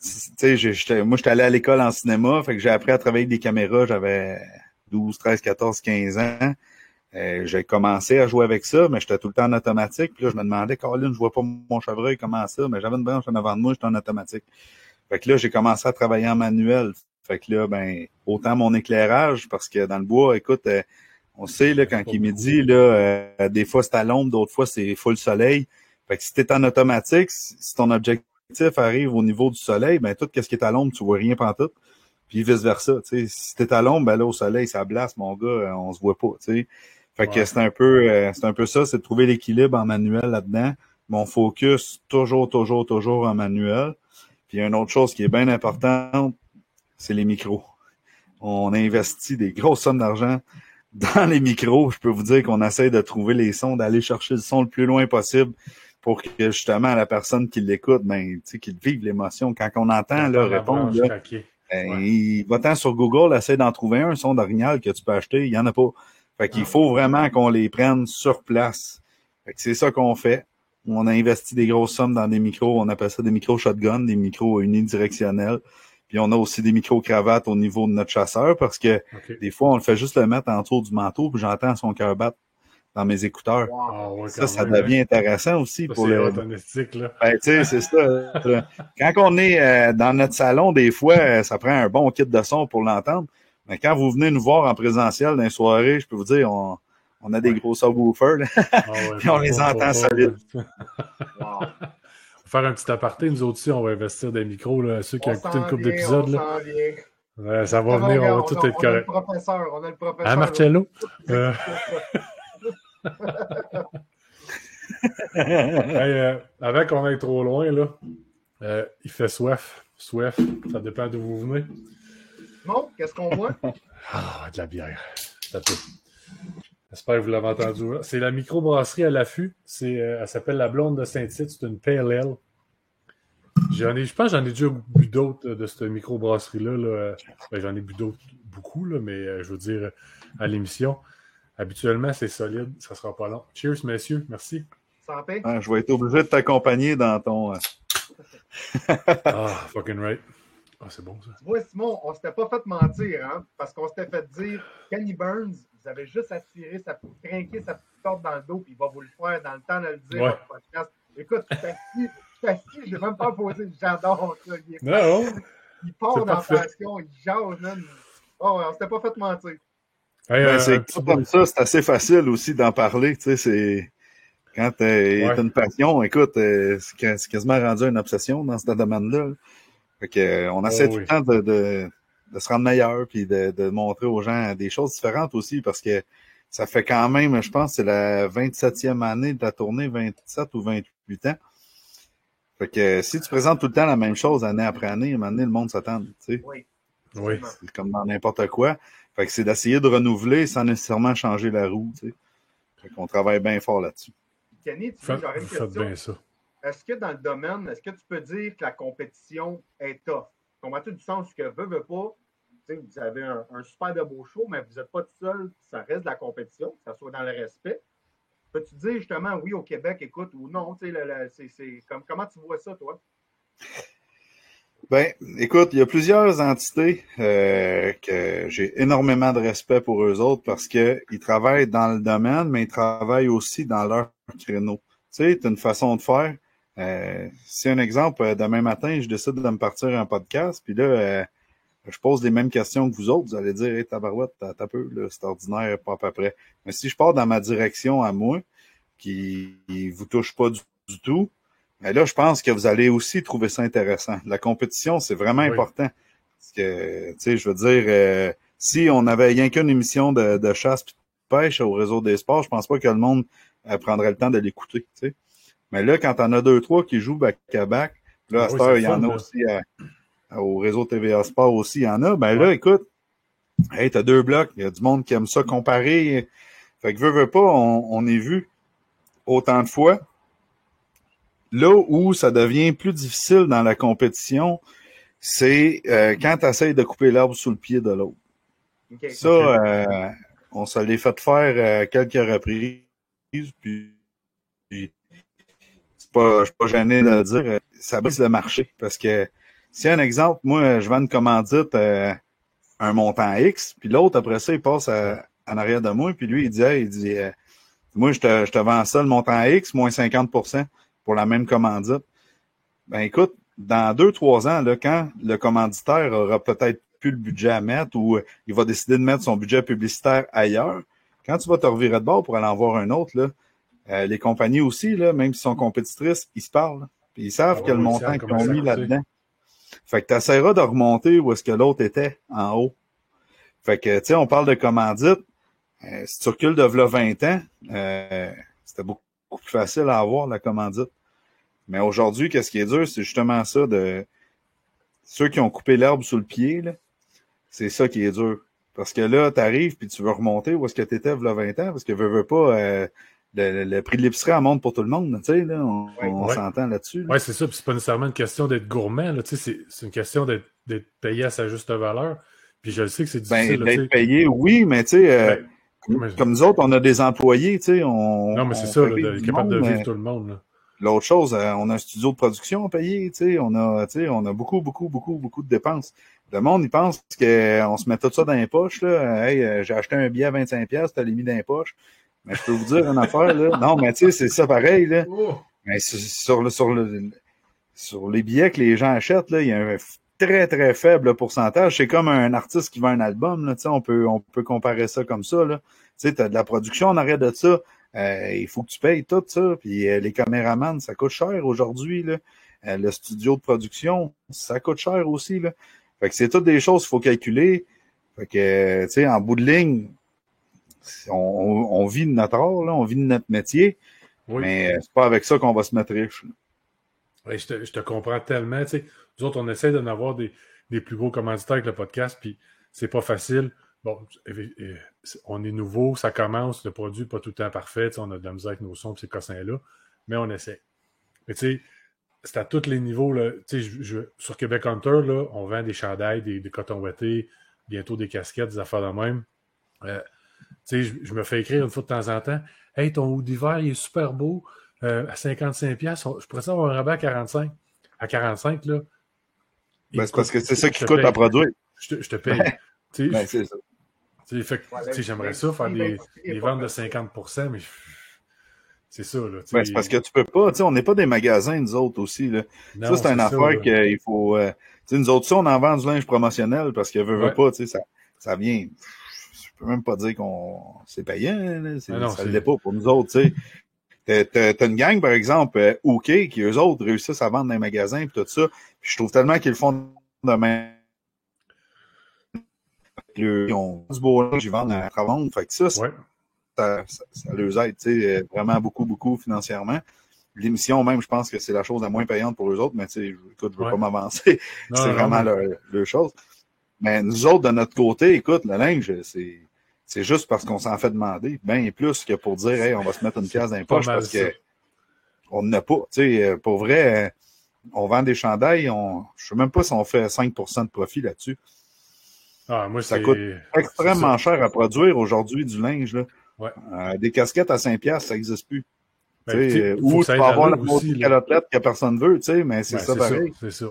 tu sais, moi, j'étais allé à l'école en cinéma, fait que j'ai appris à travailler avec des caméras, j'avais 12, 13, 14, 15 ans. J'ai commencé à jouer avec ça, mais j'étais tout le temps en automatique. Puis là, je me demandais, Colin, je vois pas mon chevreuil, comment ça? Mais j'avais une branche en avant de moi, j'étais en automatique. Fait que là, j'ai commencé à travailler en manuel. Fait que là, ben, autant mon éclairage, parce que dans le bois, écoute, on sait, là, quand il est midi, là, des fois c'est à l'ombre, d'autres fois c'est full soleil. Fait que si t'es en automatique, si ton objectif arrive au niveau du soleil, ben, tout ce qui est à l'ombre, tu vois rien pantoute. Puis vice-versa, tu sais. Si t'es à l'ombre, ben là, au soleil, ça blasse, mon gars, on se voit pas, tu sais. Fait que c'est un peu ça, c'est de trouver l'équilibre en manuel là-dedans. Mon focus, toujours en manuel. Puis une autre chose qui est bien importante, c'est les micros. On investit des grosses sommes d'argent dans les micros. Je peux vous dire qu'on essaie de trouver les sons, d'aller chercher le son le plus loin possible pour que justement la personne qui l'écoute, ben, tu sais, qu'il vive l'émotion. Quand on entend là, répondre, là, il va-t'en sur Google, essaie d'en trouver un son d'orignal que tu peux acheter, il y en a pas. Fait qu'il faut vraiment qu'on les prenne sur place. Fait que c'est ça qu'on fait. On a investi des grosses sommes dans des micros, on appelle ça des micros shotgun, des micros unidirectionnels. Puis on a aussi des micro-cravates au niveau de notre chasseur parce que des fois, on le fait juste le mettre en dessous du manteau puis j'entends son cœur battre dans mes écouteurs. Wow. Ça devient intéressant aussi ça, pour le... là. Ben, tu sais, c'est ça. Quand on est dans notre salon, des fois, ça prend un bon kit de son pour l'entendre. Mais quand vous venez nous voir en présentiel dans les soirées, je peux vous dire, on a des gros subwoofers, là. Puis on les entend solides. Wow. Faire un petit aparté, nous autres aussi, on va investir des micros, là, ceux qui ont écouté une couple d'épisodes. Là. Ouais, ça va venir, on va tout être correct. On a le professeur. Hein, Marcello? Hey, avant qu'on aille trop loin, là, il fait soif. Soif, ça dépend d'où vous venez. Non, qu'est-ce qu'on voit? Ah, de la bière. Ça peut. J'espère que vous l'avez entendu. C'est la microbrasserie à l'affût. Elle s'appelle la Blonde de Saint-Tite. C'est une Pale Ale. Je pense que j'en ai déjà bu d'autres de cette microbrasserie-là. Là. Ben, j'en ai bu d'autres beaucoup, là, mais je veux dire, à l'émission. Habituellement, c'est solide. Ça sera pas long. Cheers, messieurs. Merci. Santé. Ah, je vais être obligé de t'accompagner dans ton... fucking right. Ah, c'est bon, ça. Tu vois, Simon, on s'était pas fait mentir, hein, parce qu'on s'était fait dire Kenny Burns, vous avez juste à tirer, trinquer sa petite corde dans le dos, puis il va vous le faire dans le temps de le dire Ouais. votre podcast. Écoute, je suis assis, je n'ai même pas posé, j'adore ça. Il part dans la passion, il jase, man. Oh, on s'était pas fait mentir. Hey, c'est comme ça, c'est assez facile aussi d'en parler, tu sais, c'est... Quand t'as une passion, écoute, c'est quasiment rendu une obsession dans ce domaine-là. Fait que, on essaie tout le temps de se rendre meilleur puis de montrer aux gens des choses différentes aussi parce que ça fait quand même, je pense, c'est la 27e année de la tournée, 27 ou 28 ans. Fait que si tu présentes tout le temps la même chose année après année, à un moment donné, le monde s'attend, tu sais. Oui. C'est comme dans n'importe quoi. Fait que c'est d'essayer de renouveler sans nécessairement changer la roue, tu sais. Fait qu'on travaille bien fort là-dessus. Kenny, j'aurais une question. Bien ça. Est-ce que dans le domaine, est-ce que tu peux dire que la compétition est tough? Comprends-tu du sens que veut pas, vous avez un super de beau show, mais vous n'êtes pas tout seul, ça reste de la compétition, que ça soit dans le respect. Peux-tu dire justement oui au Québec, écoute, ou non? Comment tu vois ça, toi? Ben, écoute, il y a plusieurs entités que j'ai énormément de respect pour eux autres parce qu'ils travaillent dans le domaine, mais ils travaillent aussi dans leur créneau. Tu sais, c'est une façon de faire. C'est un exemple, demain matin, je décide de me partir un podcast, puis là, je pose les mêmes questions que vous autres. Vous allez dire, hey, tabarouette, t'as peu, là, c'est ordinaire, pas à peu près. Mais si je pars dans ma direction à moi, qui vous touche pas du tout, mais là, je pense que vous allez aussi trouver ça intéressant. La compétition, c'est vraiment important. Parce que, tu sais, je veux dire, si on avait rien qu'une émission de chasse et de pêche au réseau des sports, je pense pas que le monde prendrait le temps de l'écouter, tu sais. Mais là, quand t'en as 2-3 qui jouent back-à-back, là, à cette heure, il y en a aussi au réseau TVA Sport aussi, il y en a. Ben là, écoute, hey, t'as 2 blocs, il y a du monde qui aime ça comparer. Fait que veux pas, on est vu autant de fois. Là où ça devient plus difficile dans la compétition, c'est quand tu essaies de couper l'arbre sous le pied de l'autre. Okay. Ça, on se l'est fait faire quelques reprises, puis je suis pas gêné de le dire, ça brise le marché. Parce que si un exemple, moi, je vends une commandite un montant X, puis l'autre, après ça, il passe en arrière de moi, puis lui, il dit moi, je te vends ça le montant X, moins 50% pour la même commandite. Ben écoute, dans 2-3 ans, là, quand le commanditaire aura peut-être plus le budget à mettre ou il va décider de mettre son budget publicitaire ailleurs, quand tu vas te revirer de bord pour aller en voir un autre, là, les compagnies aussi, là, même s'ils sont compétitrices, ils se parlent. Puis ils savent quel montant qu'ils ont mis là-dedans. Fait que tu essaieras de remonter où est-ce que l'autre était, en haut. Fait que, tu sais, on parle de commandite. Si tu recules de v'là 20 ans, c'était beaucoup plus facile à avoir, la commandite. Mais aujourd'hui, qu'est-ce qui est dur? C'est justement ça de ceux qui ont coupé l'herbe sous le pied, là. C'est ça qui est dur. Parce que là, t'arrives puis tu veux remonter où est-ce que t'étais v'là 20 ans, parce que veux pas, le prix de l'épicerie monte pour tout le monde, tu sais, là, on s'entend là-dessus. Là. Oui, c'est ça, puis c'est pas nécessairement une question d'être gourmand, là, tu sais, c'est une question d'être payé à sa juste valeur. Puis je le sais que c'est difficile. Ben, d'être payé, oui, mais tu sais, comme nous autres, on a des employés, tu sais, non, mais c'est ça, là, d'être capable de vivre tout le monde, là. L'autre chose, on a un studio de production à payer, tu sais, on a beaucoup de dépenses. Le monde, il pense qu'on se met tout ça dans les poches, là. Hey, j'ai acheté un billet à 25$, t'as les mis dans les poches. Mais je peux vous dire une affaire, là. Non, mais tu sais, c'est ça pareil, là. Mais sur les billets que les gens achètent, là, il y a un très, très faible pourcentage. C'est comme un artiste qui vend un album, là. Tu sais, on peut comparer ça comme ça, là. Tu sais, t'as de la production en arrêt de ça. Il faut que tu payes tout ça. Puis les caméramans, ça coûte cher aujourd'hui, là. Le studio de production, ça coûte cher aussi, là. Fait que c'est toutes des choses qu'il faut calculer. Fait que, tu sais, en bout de ligne, on vit de notre art, là, on vit de notre métier, mais c'est pas avec ça qu'on va se mettre riche. Oui, je te comprends tellement. Tu sais, nous autres, on essaie d'en avoir des plus gros commanditaires avec le podcast, puis c'est pas facile. Bon, on est nouveau, ça commence, le produit n'est pas tout le temps parfait, tu sais, on a de la misère avec nos sons et ces cossins-là, mais on essaie. Mais tu sais, c'est à tous les niveaux. Là. Tu sais, sur Québec Hunter, là, on vend des chandails, des cotons ouettés, bientôt des casquettes, des affaires de même. Tu sais, je me fais écrire une fois de temps en temps. « Hey, ton hood d'hiver, il est super beau. À 55$, je pourrais avoir un rabais à 45$. À 45$, là. Ben, c'est parce que c'est ça qui coûte à produire. Je te paye. Ben, c'est ça. Fait que, j'aimerais ça faire des ventes de 50$, mais c'est ça. Là, ben, c'est parce que tu peux pas. On n'est pas des magasins, nous autres aussi. Là. Non, ça, c'est une affaire qu'il faut. Nous autres, ça, on en vend du linge promotionnel parce que veut pas, ça vient. Je peux même pas dire qu'on c'est payant, là. Ça ne l'est pas pour nous autres, tu sais. T'as une gang, par exemple, OK, qui eux autres réussissent à vendre dans les magasins et tout ça. Puis je trouve tellement qu'ils le font de même. Ils ont du beau linge, ils vendent à revendre. Fait que ça leur aide, tu sais, vraiment beaucoup financièrement. L'émission, même, je pense que c'est la chose la moins payante pour eux autres, mais tu sais, écoute, je veux pas m'avancer. C'est vraiment leur chose. Mais nous autres, de notre côté, écoute, le linge, c'est juste parce qu'on s'en fait demander, bien plus que pour dire, hey, on va se mettre une pièce dans les poches parce que on n'a pas. Tu sais, pour vrai, on vend des chandails, je sais même pas si on fait 5% de profit là-dessus. Ah, moi, ça coûte extrêmement cher à produire aujourd'hui du linge, là. Ouais. Des casquettes à 5$, ça n'existe plus. Ben, ou tu vas avoir la mauvaise calotte que personne veut, tu sais, mais c'est ça pareil. C'est ça.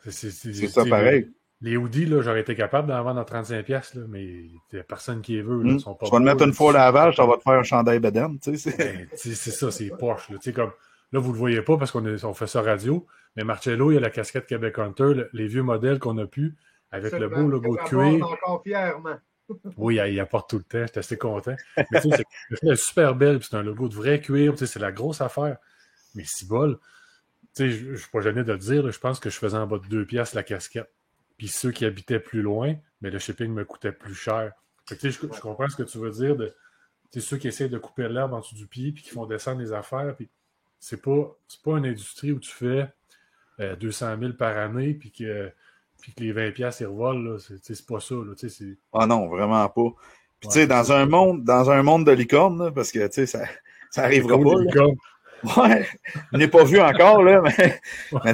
C'est ça pareil. Les hoodies, là, j'aurais été capable d'en vendre à 35$, là, mais il n'y a personne qui les veut. Là, sont pas tu vas le mettre une fois au lavage, ça va te faire un chandail bedaine, tu sais. C'est ça, c'est poche. Là, comme, là, vous le voyez pas parce on fait ça radio, mais Marcello, il y a la casquette Québec Hunter, les vieux modèles qu'on a pu, avec le beau logo de cuir. Encore fièrement. Oui, il apporte tout le temps, j'étais assez content. Mais tu sais, c'est super belle, c'est un logo de vrai cuir, tu sais, c'est la grosse affaire. Mais si bol, tu sais, je suis pas gêné de le dire, là, je pense que je faisais en bas de 2$ la casquette. Puis ceux qui habitaient plus loin, mais le shipping me coûtait plus cher. Fait que, je comprends ce que tu veux dire de ceux qui essaient de couper l'herbe en dessous du pied puis qui font descendre les affaires. Puis c'est pas une industrie où tu fais 200 000 par année puis que les 20 piastres ils revolent. Là. C'est pas ça. Là, c'est... Ah non, vraiment pas. Puis Ouais, tu sais, dans un monde de licorne, là, parce que tu sais, ça arrivera pas. Là. Ouais, je n'ai pas vu encore, là, mais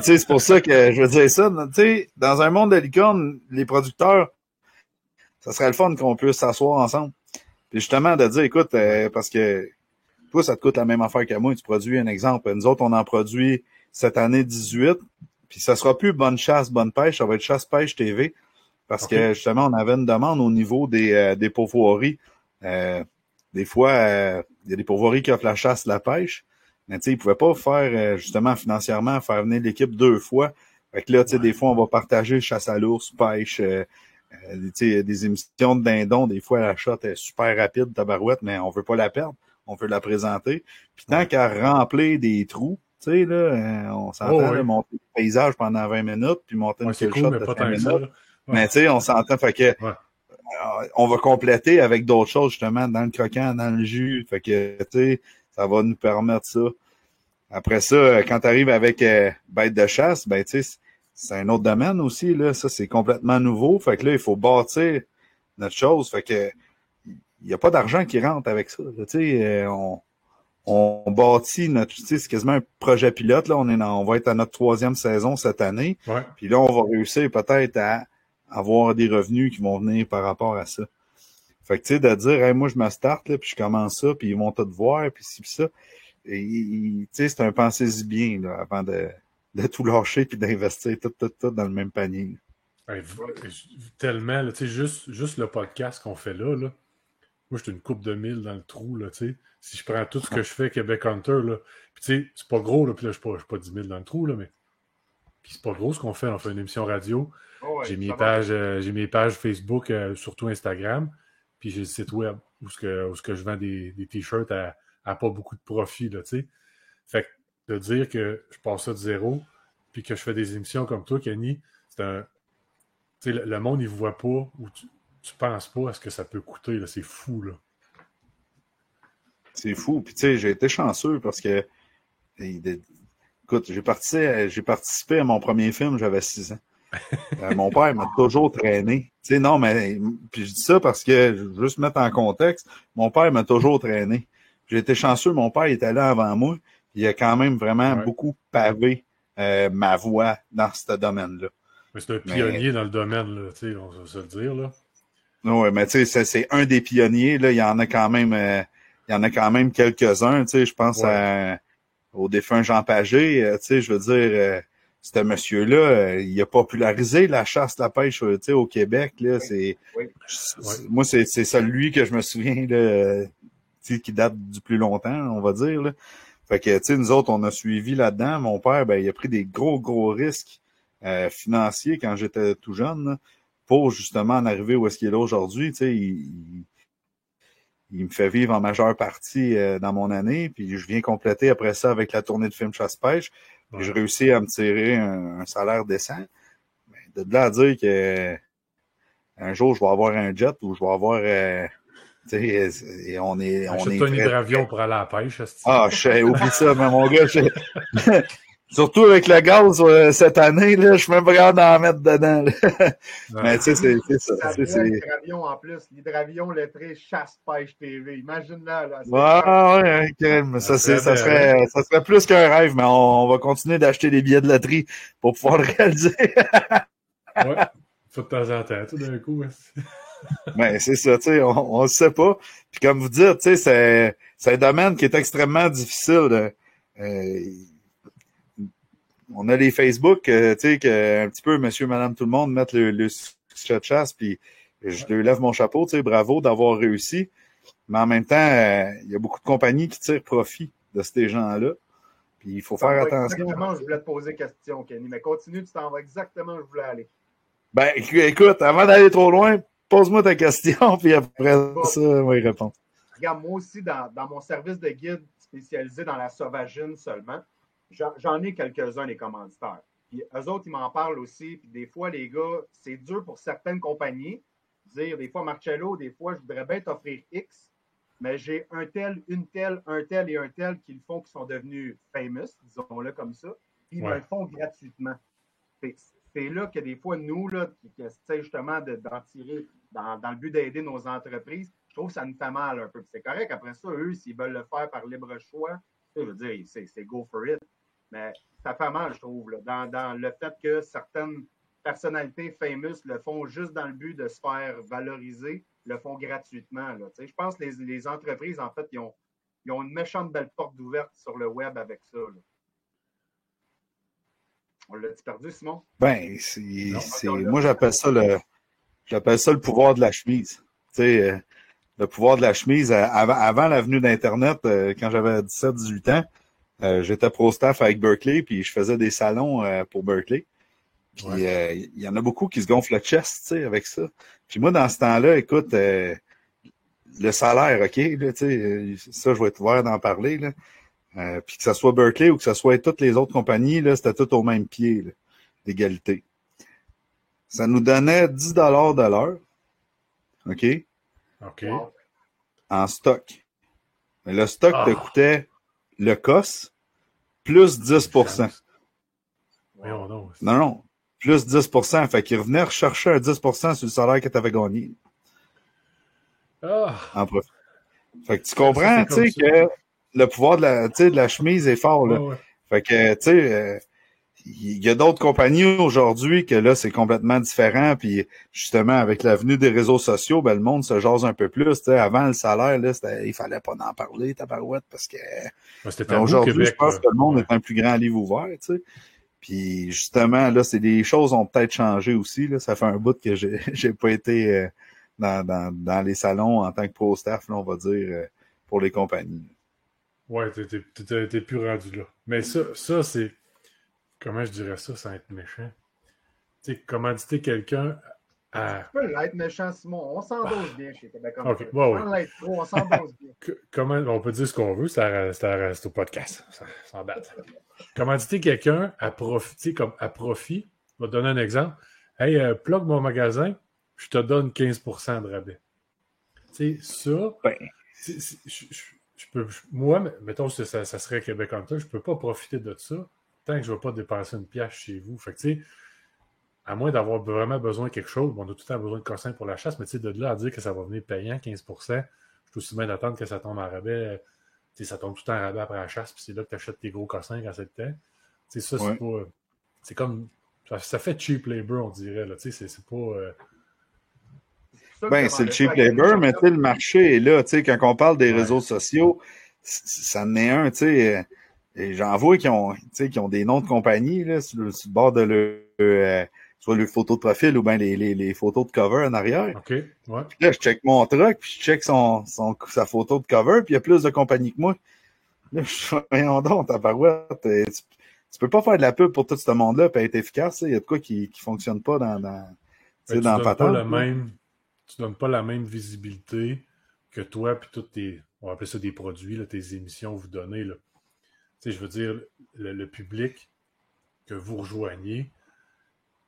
tu sais, c'est pour ça que je veux dire ça. Tu sais, dans un monde de licorne, les producteurs, ça serait le fun qu'on puisse s'asseoir ensemble. Puis justement, de dire, écoute, parce que toi, ça te coûte la même affaire qu'à moi, tu produis un exemple. Nous autres, on en produit cette année 18, puis ça sera plus bonne chasse, bonne pêche, ça va être chasse-pêche TV. Parce que justement, on avait une demande au niveau des pourvoiries. Des fois, il y a des pourvoiries qui offrent la chasse, la pêche. Mais tu sais, ils pouvaient pas faire, justement, financièrement, faire venir l'équipe 2 fois. Fait que là, tu sais, des fois, on va partager chasse à l'ours, pêche, tu sais, des émissions de dindons. Des fois, la shot est super rapide, tabarouette, mais on veut pas la perdre. On veut la présenter. Puis tant qu'à remplir des trous, tu sais, là, on s'entend, là, monter le paysage pendant 20 minutes, puis monter une cool, shot mais de pas 5 tant minutes. que ça, Mais tu sais, on s'entend, fait que on va compléter avec d'autres choses, justement, dans le croquant, dans le jus. Fait que, tu sais, ça va nous permettre ça. Après ça, quand tu arrives avec bête de chasse, ben, tu sais, c'est un autre domaine aussi, là. Ça, c'est complètement nouveau. Fait que là, il faut bâtir notre chose. Fait que, il n'y a pas d'argent qui rentre avec ça. Tu sais, on bâtit notre, tu sais, c'est quasiment un projet pilote, là. On va être à notre 3e saison cette année. Ouais. Puis là, on va réussir peut-être à avoir des revenus qui vont venir par rapport à ça. Fait que, tu sais, de dire, hey, moi, je me starte, là, puis je commence ça, puis ils vont tout voir, puis ci, puis ça. Tu sais, c'est un pensez-y bien, là, avant de tout lâcher puis d'investir tout dans le même panier. Hey, tellement, tu sais, juste le podcast qu'on fait là, moi, je suis une coupe de mille dans le trou, là, tu sais. Si je prends tout ce que je fais Québec Hunter, là, puis tu sais, c'est pas gros, là, puis là, je suis pas 10 000 dans le trou, là, mais puis c'est pas gros ce qu'on fait. On fait une émission radio. J'ai mes pages Facebook, surtout Instagram, puis j'ai le site web où ce que je vends des t-shirts à pas beaucoup de profit, là, tu sais. Fait que de dire que je passe ça de zéro, puis que je fais des émissions comme toi, Kenny, c'est un... Tu sais, le monde, il ne voit pas ou tu penses pas à ce que ça peut coûter, là. C'est fou, là. C'est fou. Puis tu sais, j'ai été chanceux parce que écoute, j'ai participé à mon premier film, j'avais 6 ans. Mon père m'a toujours traîné. Tu sais, non, mais puis je dis ça parce que, je veux juste mettre en contexte, mon père m'a toujours traîné. J'ai été chanceux, mon père était là avant moi, puis il a quand même vraiment beaucoup pavé ma voie dans ce domaine-là. Mais c'est un pionnier dans le domaine, là, tu sais, on va se le dire, là. Oui, mais tu sais, c'est un des pionniers, là, il y en a quand même quelques-uns, tu sais, je pense au défunt Jean Pagé, tu sais, je veux dire, ce monsieur-là, il a popularisé la chasse, la pêche, tu sais, au Québec, là, moi, c'est celui que je me souviens, là, tu sais, qui date du plus longtemps, on va dire, là. Fait que, tu sais, nous autres, on a suivi là-dedans. Mon père, ben, il a pris des gros risques financiers quand j'étais tout jeune, là, pour justement en arriver où est-ce qu'il est là aujourd'hui. Tu sais, il me fait vivre en majeure partie dans mon année, puis je viens compléter après ça avec la tournée de film Chasse-Pêche. Puis je réussis à me tirer un salaire décent. Mais de là à dire que un jour je vais avoir un jet ou je vais avoir tu sais, et on est un hydravion pour aller à la pêche. Oublie ça, mais mon gars, surtout avec le gaz cette année, là, je suis même pas capable d'en mettre dedans. Mais tu sais, c'est ça. L'hydravion en plus, l'hydravion lettré chasse-pêche TV. Imagine-là. Là, ça serait plus qu'un rêve, mais on va continuer d'acheter des billets de loterie pour pouvoir le réaliser. Ouais, faut de temps en temps, tout d'un coup. Ben, c'est ça, tu sais, on le sait pas. Puis comme vous dites, tu sais, c'est un domaine qui est extrêmement difficile. On a les Facebook, tu sais, que un petit peu monsieur, madame, tout le monde mettent le succès de chasse, puis je leur lève mon chapeau, tu sais, bravo d'avoir réussi. Mais en même temps, il y a beaucoup de compagnies qui tirent profit de ces gens-là. Puis il faut faire attention. Exactement, je voulais te poser question, Kenny, mais continue, tu t'en vas exactement où je voulais aller. Ben, écoute, avant d'aller trop loin, pose-moi ta question, puis après ça, on va y répondre. Regarde, moi aussi, dans mon service de guide spécialisé dans la sauvagine seulement, j'en ai quelques-uns, les commanditaires. Puis eux autres, ils m'en parlent aussi. Puis des fois, les gars, c'est dur pour certaines compagnies dire, des fois, Marcello, des fois, je voudrais bien t'offrir X, mais j'ai un tel, une telle, un tel et un tel qui le font, qui sont devenus famous, disons-le comme ça, puis ils me le font gratuitement. C'est là que des fois, nous, là, qui essaient justement d'en tirer dans le but d'aider nos entreprises, je trouve que ça nous fait mal un peu. C'est correct, après ça, eux, s'ils veulent le faire par libre choix, je veux dire, c'est go for it. Mais ça fait mal, je trouve, là, dans le fait que certaines personnalités famous le font juste dans le but de se faire valoriser, le font gratuitement. Là. Je pense que les entreprises, en fait, ils ont une méchante belle porte ouverte sur le web avec ça. Là. On l'a-tu perdu, Simon? Ben, moi, j'appelle ça le pouvoir de la chemise. Tu sais, le pouvoir de la chemise. Avant l'avenue d'Internet, quand j'avais 17-18 ans, j'étais pro-staff avec Berkeley, puis je faisais des salons pour Berkeley. Puis il y en a beaucoup qui se gonflent le chest, tu sais, avec ça. Puis moi, dans ce temps-là, écoute, le salaire, OK, là, tu sais, ça, je vais être ouvert d'en parler, là. Puis que ce soit Berkeley ou que ce soit toutes les autres compagnies, là, c'était tout au même pied d'égalité. Ça nous donnait 10 $ de l'heure, OK? OK. En stock. Mais le stock te coûtait le COS plus 10 %. Non, plus 10 %. Fait qu'il revenait rechercher un 10 % sur le salaire que tu avais gagné. En profit. Fait que tu comprends, tu sais, que le pouvoir de la chemise est fort, là. Ouais. Fait que, tu sais, il y a d'autres compagnies aujourd'hui que là, c'est complètement différent. Puis, justement, avec l'avenue des réseaux sociaux, ben, le monde se jase un peu plus. Tu sais, avant, le salaire, là, il fallait pas en parler, tabarouette, parce que aujourd'hui, je pense que le monde est un plus grand livre ouvert, tu sais. Puis, justement, là, les choses ont peut-être changé aussi, là. Ça fait un bout que j'ai pas été dans les salons en tant que pro-staff, là, on va dire, pour les compagnies. Ouais, t'es plus rendu là. Mais ça, c'est... Comment je dirais ça sans être méchant? Tu sais, commanditer quelqu'un à... Tu peux l'être méchant, Simon. On s'endose bien chez Québec. OK, ouais. Sans l'être trop, on s'endose bien. Comment... On peut dire ce qu'on veut, ça reste au podcast. Ça s'en batte. Commanditer quelqu'un à profit, je vais te donner un exemple. Hey, plug mon magasin, je te donne 15% de rabais. Tu sais, ça... moi, mettons que ça serait Québec Hunter, je peux pas profiter de ça tant que je ne vais pas dépenser une pièce chez vous. Fait que, tu sais, à moins d'avoir vraiment besoin de quelque chose, on a tout le temps besoin de cossins pour la chasse, mais tu sais, de là à dire que ça va venir payant 15%, je suis aussi bien d'attendre que ça tombe en rabais. Tu sais, ça tombe tout le temps en rabais après la chasse, puis c'est là que tu achètes tes gros cossins quand c'est le temps. Tu sais, ça, c'est pas... C'est comme... Ça fait cheap labor, on dirait, là. Tu sais, c'est pas... c'est le cheap labor, mais tu sais, le marché est là. Tu sais, quand on parle des réseaux sociaux, ça en est un, tu sais... Et j'en vois qui ont des noms de compagnie là, sur le bord de soit le photo de profil ou bien les photos de cover en arrière. OK, ouais. Puis là, je check mon truck, puis je check sa photo de cover, puis il y a plus de compagnies que moi. Là, je voyons donc, ta parouette, tu peux pas faire de la pub pour tout ce monde-là puis être efficace. Il y a de quoi qui fonctionne pas dans le patente. Tu donnes pas la même visibilité que toi puis toutes on va appeler ça des produits, là, tes émissions vous donnez, là. Tu sais, je veux dire, le public que vous rejoignez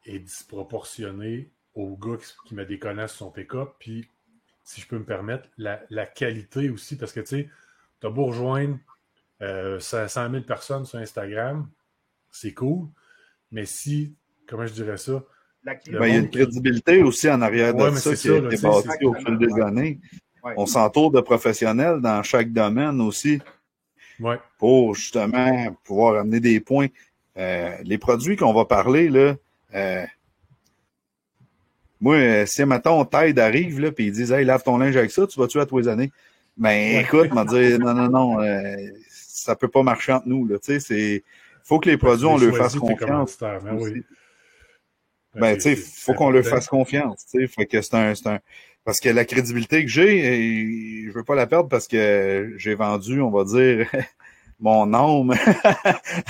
est disproportionné au gars qui met des connasses sur son pick-up. Puis, si je peux me permettre, la qualité aussi, parce que, tu sais, t'as beau rejoindre 100 000 personnes sur Instagram, c'est cool, mais si, comment je dirais ça? Il y a une crédibilité aussi en arrière de ça qui a été bâtie au fil des années. Ouais. On s'entoure de professionnels dans chaque domaine aussi. Ouais. Pour justement pouvoir amener des points. Les produits qu'on va parler, là, moi, si mettons Tide arrive, là, puis ils disent hey, lave ton linge avec ça, tu vas tuer à tous les années. Ben écoute, m'a dit non, ça peut pas marcher entre nous. Là, tu sais, faut que les produits, on leur fasse confiance. Ben, tu sais, faut qu'on leur fasse confiance. Tu sais, fait que c'est un. Parce que la crédibilité que j'ai, je veux pas la perdre parce que j'ai vendu, on va dire, mon âme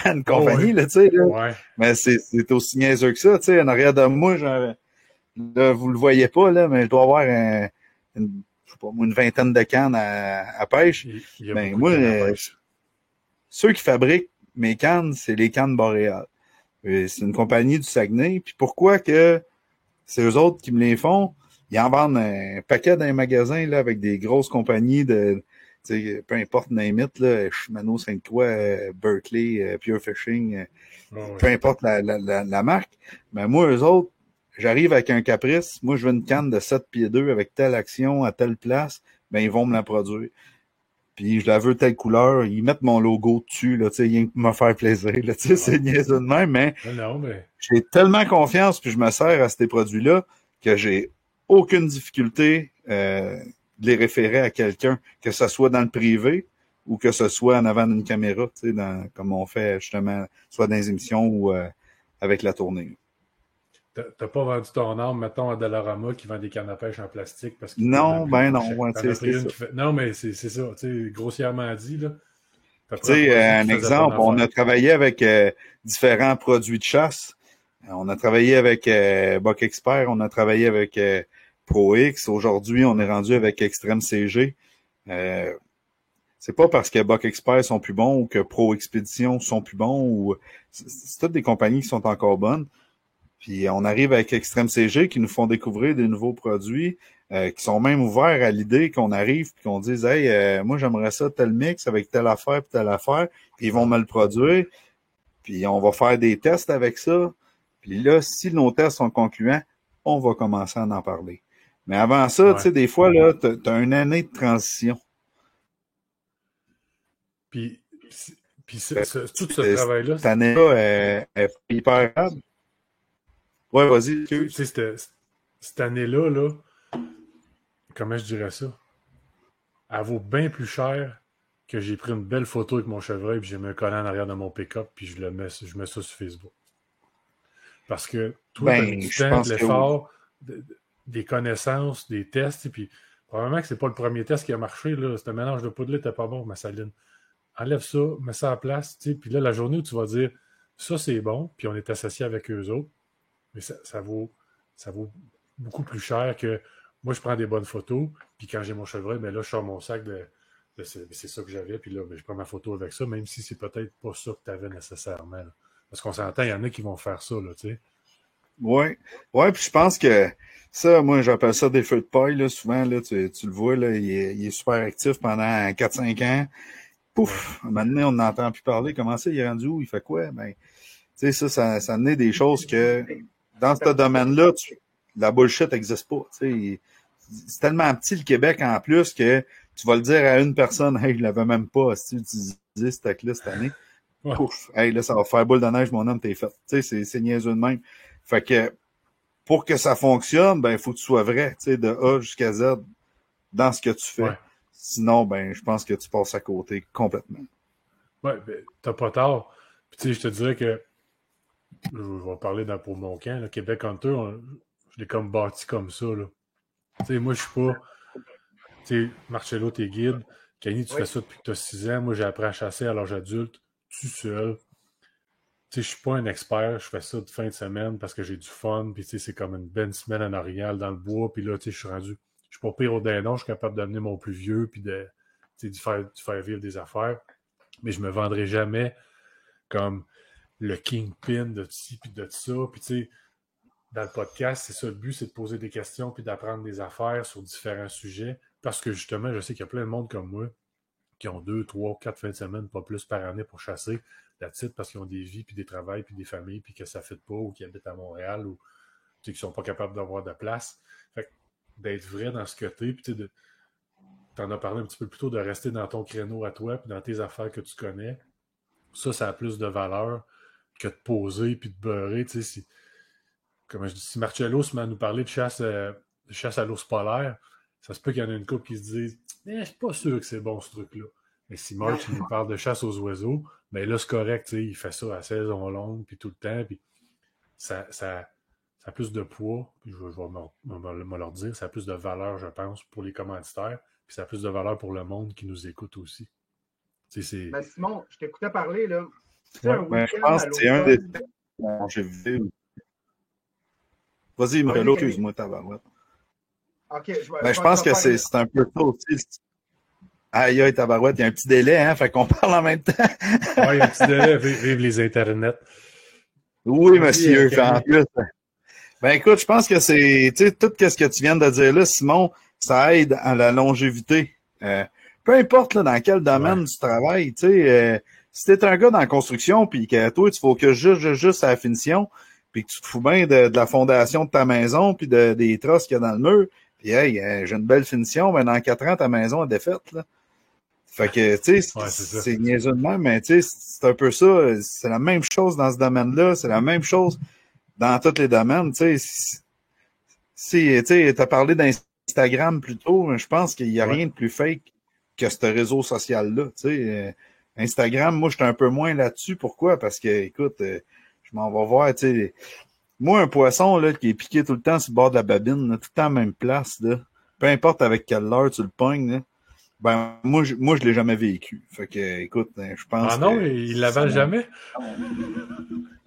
à une compagnie, là, tu sais. Ouais. Mais c'est aussi niaiseux que ça, tu sais. En arrière de moi, là, vous le voyez pas, là, mais je dois avoir une vingtaine de cannes à pêche. Ben, moi, ceux qui fabriquent mes cannes, c'est les cannes Boréal. C'est une compagnie du Saguenay. Puis pourquoi que c'est eux autres qui me les font? Ils en vendent un paquet dans les magasins là, avec des grosses compagnies de peu importe name it, là, Shimano, Sainte-Croix, Berkeley, Pure Fishing, peu importe la marque. Mais moi, eux autres, j'arrive avec un caprice, moi je veux une canne de 7 pieds 2 avec telle action à telle place, ben ils vont me la produire. Puis je la veux telle couleur, ils mettent mon logo dessus, là, tu sais, rien que pour me faire plaisir, là, tu sais, c'est niaiseux de même, mais j'ai tellement confiance, puis je me sers à ces produits-là, que j'ai aucune difficulté de les référer à quelqu'un, que ce soit dans le privé ou que ce soit en avant d'une caméra, tu sais, comme on fait justement, soit dans les émissions ou avec la tournée. T'as pas vendu ton âme, mettons, à Dollarama qui vend des cannes à pêche en plastique parce que non, ben non, c'est ça. Non, mais c'est ça, tu sais, grossièrement dit, là. Tu sais, un exemple, on a travaillé avec différents produits de chasse. On a travaillé avec Buck Expert, on a travaillé avec Pro X. Aujourd'hui, on est rendu avec Extreme CG. C'est pas parce que Buck Expert sont plus bons ou que Pro Expedition sont plus bons ou c'est toutes des compagnies qui sont encore bonnes. Puis on arrive avec Extreme CG qui nous font découvrir des nouveaux produits qui sont même ouverts à l'idée qu'on arrive puis qu'on dise hey, moi j'aimerais ça tel mix avec telle affaire puis telle affaire. Puis ils vont me le produire. Puis on va faire des tests avec ça. Puis là, si nos tests sont concluants, on va commencer à en parler. Mais avant ça, tu sais, des fois, là, t'as une année de transition. Puis tout ce travail-là... Cette année-là est hyper grave. Ouais, vas-y. Tu sais, cette année-là, là, comment je dirais ça? Elle vaut bien plus cher que j'ai pris une belle photo avec mon chevreuil puis j'ai mis un collant en arrière de mon pick-up puis je mets ça sur Facebook. Parce que tout du temps, de l'effort, des connaissances, des tests, puis probablement que c'est pas le premier test qui a marché, là. C'est un mélange de poudre, t'es pas bon, ma saline. Enlève ça, mets ça en place, tu sais, puis là, la journée où tu vas dire ça c'est bon, puis on est associé avec eux autres, mais ça vaut beaucoup plus cher que moi je prends des bonnes photos, puis quand j'ai mon chevreuil, ben là, je sors mon sac de c'est ça que j'avais, puis là, ben, je prends ma photo avec ça, même si c'est peut-être pas ça que tu avais nécessairement. Là. Parce qu'on s'entend, il y en a qui vont faire ça, là, tu sais. Oui, puis je pense que ça, moi, j'appelle ça des feux de paille, là, souvent, là, tu le vois, là, il est super actif pendant 4-5 ans. Pouf, maintenant, on n'entend plus parler. Comment ça, il est rendu où? Il fait quoi? Ben, tu sais, ça naît des choses que, dans ce domaine-là, la bullshit n'existe pas, tu sais. C'est tellement petit, le Québec, en plus, que tu vas le dire à une personne, hey, je l'avais même pas, si tu utilisé ce tech-là cette année. Ouais. Pouf, hey, là, ça va faire boule de neige, mon homme, t'es fait. Tu sais, c'est niaiseux de même. Fait que, pour que ça fonctionne, ben, il faut que tu sois vrai, tu sais, de A jusqu'à Z dans ce que tu fais. Ouais. Sinon, ben, je pense que tu passes à côté complètement. Ouais, ben, t'as pas tort. Puis, tu sais, je te dirais que, je vais parler pour mon camp, le Québec Hunter, je l'ai comme bâti comme ça, là. Tu sais, moi, je suis pas, tu sais, Marcello, t'es guide. Kenny, tu fais ça depuis que tu as 6 ans. Moi, j'ai appris à chasser à l'âge adulte, tout seul. Tu sais, je suis pas un expert. Je fais ça de fin de semaine parce que j'ai du fun. Puis, tu sais, c'est comme une belle semaine en Arial dans le bois. Puis là, tu sais, je suis rendu... Je suis pas pire au dindon. Je suis capable d'amener mon plus vieux puis de faire vivre des affaires. Mais je me vendrai jamais comme le kingpin de ci puis de ça. Puis, tu sais, dans le podcast, c'est ça le but, c'est de poser des questions puis d'apprendre des affaires sur différents sujets. Parce que justement, je sais qu'il y a plein de monde comme moi qui ont 2, 3, 4 fins de semaine, pas plus par année pour chasser. Là-dessus, parce qu'ils ont des vies, puis des travails, puis des familles, puis que ça ne fit pas, ou qu'ils habitent à Montréal, ou qu'ils ne sont pas capables d'avoir de place. Fait que d'être vrai dans ce que tu es, puis tu en as parlé un petit peu plus tôt, de rester dans ton créneau à toi, puis dans tes affaires que tu connais, ça a plus de valeur que de poser, puis de beurrer, tu sais, comme je dis, si Marcello se met à nous parler de chasse à l'ours polaire, ça se peut qu'il y en ait une couple qui se dise « je suis pas sûr que c'est bon ce truc-là ». Mais si March nous parle de chasse aux oiseaux, ben là, c'est correct, il fait ça à saison longue, puis tout le temps, puis ça a plus de poids, puis je vais me leur dire, ça a plus de valeur, je pense, pour les commanditaires, puis ça a plus de valeur pour le monde qui nous écoute aussi. Ben Simon, je t'écoutais parler, là. Je pense que c'est un des dont j'ai vu. Vas-y, Marcello, excuse-moi, tabarouette. OK, je pense que c'est un peu tôt aussi. Aïe, tabarouette, il y a un petit délai, hein, fait qu'on parle en même temps. Oui, il y a un petit délai, vive les internets. Oui, monsieur, en plus. Ben écoute, je pense que c'est, tu sais, tout ce que tu viens de dire là, Simon, ça aide à la longévité. Peu importe là, dans quel domaine tu travailles, tu sais, si t'es un gars dans la construction, puis que toi, tu focuses juste à la finition, puis que tu te fous bien de la fondation de ta maison, puis des trosses qu'il y a dans le mur, puis hey, j'ai une belle finition, mais dans 4 ans, ta maison est défaite, là. Fait que, tu sais, c'est niaiseux de même, mais tu sais, c'est un peu ça. C'est la même chose dans ce domaine-là, c'est la même chose dans tous les domaines, tu sais. Si, tu sais, t'as parlé d'Instagram plus tôt, je pense qu'il n'y a rien de plus fake que ce réseau social-là, tu sais. Instagram, moi, j'étais un peu moins là-dessus. Pourquoi? Parce que, écoute, je m'en vais voir, tu sais, moi, un poisson, là, qui est piqué tout le temps sur le bord de la babine, là, tout le temps à la même place, là, peu importe avec quelle heure tu le pognes, là, ben, moi, je l'ai jamais vécu. Fait que, écoute, je pense Ah non, que il l'avale jamais?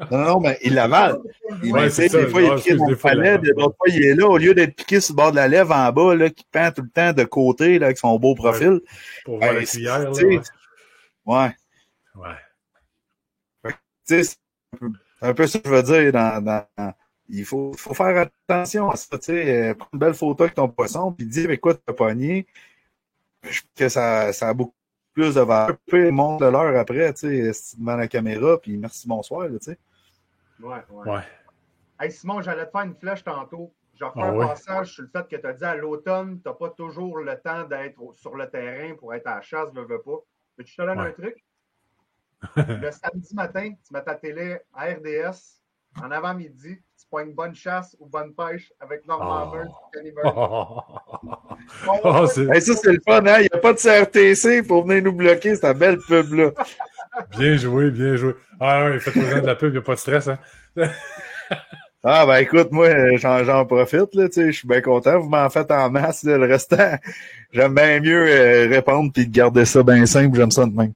Non, mais il l'avale. Ouais, c'est ça. Des fois, il est piqué dans le palais, d'autres fois, il est là, au lieu d'être piqué sur le bord de la lèvre en bas, là, qui pend tout le temps de côté, là, avec son beau profil. Pour voir la cuillère, là. Ouais. Tu sais, c'est un peu ça que je veux dire il faut faire attention à ça, tu sais, prendre une belle photo avec ton poisson, puis dire avec quoi tu as pogné. Je pense que ça a beaucoup plus de valeur. Peu monte de l'heure après, tu sais, devant la caméra, puis merci, bonsoir, là, tu sais. Ouais. Hey Simon, j'allais te faire une flèche tantôt. Je refais un passage sur le fait que tu as dit à l'automne, tu n'as pas toujours le temps d'être sur le terrain pour être à la chasse, veux pas. Peux-tu te donner un truc? Le samedi matin, tu mets ta télé à RDS, en avant-midi, tu prends une bonne chasse ou bonne pêche avec Norman Burns et Kenny Burns. Hey, ça, c'est le fun, hein? Il n'y a pas de CRTC pour venir nous bloquer cette belle pub-là. Bien joué, bien joué. Ah oui, faites-moi de la pub, il n'y a pas de stress, hein? Ah, ben écoute, moi, j'en profite, là, tu sais, je suis bien content. Vous m'en faites en masse, là, le restant. J'aime bien mieux répondre puis garder ça bien simple, j'aime ça de même.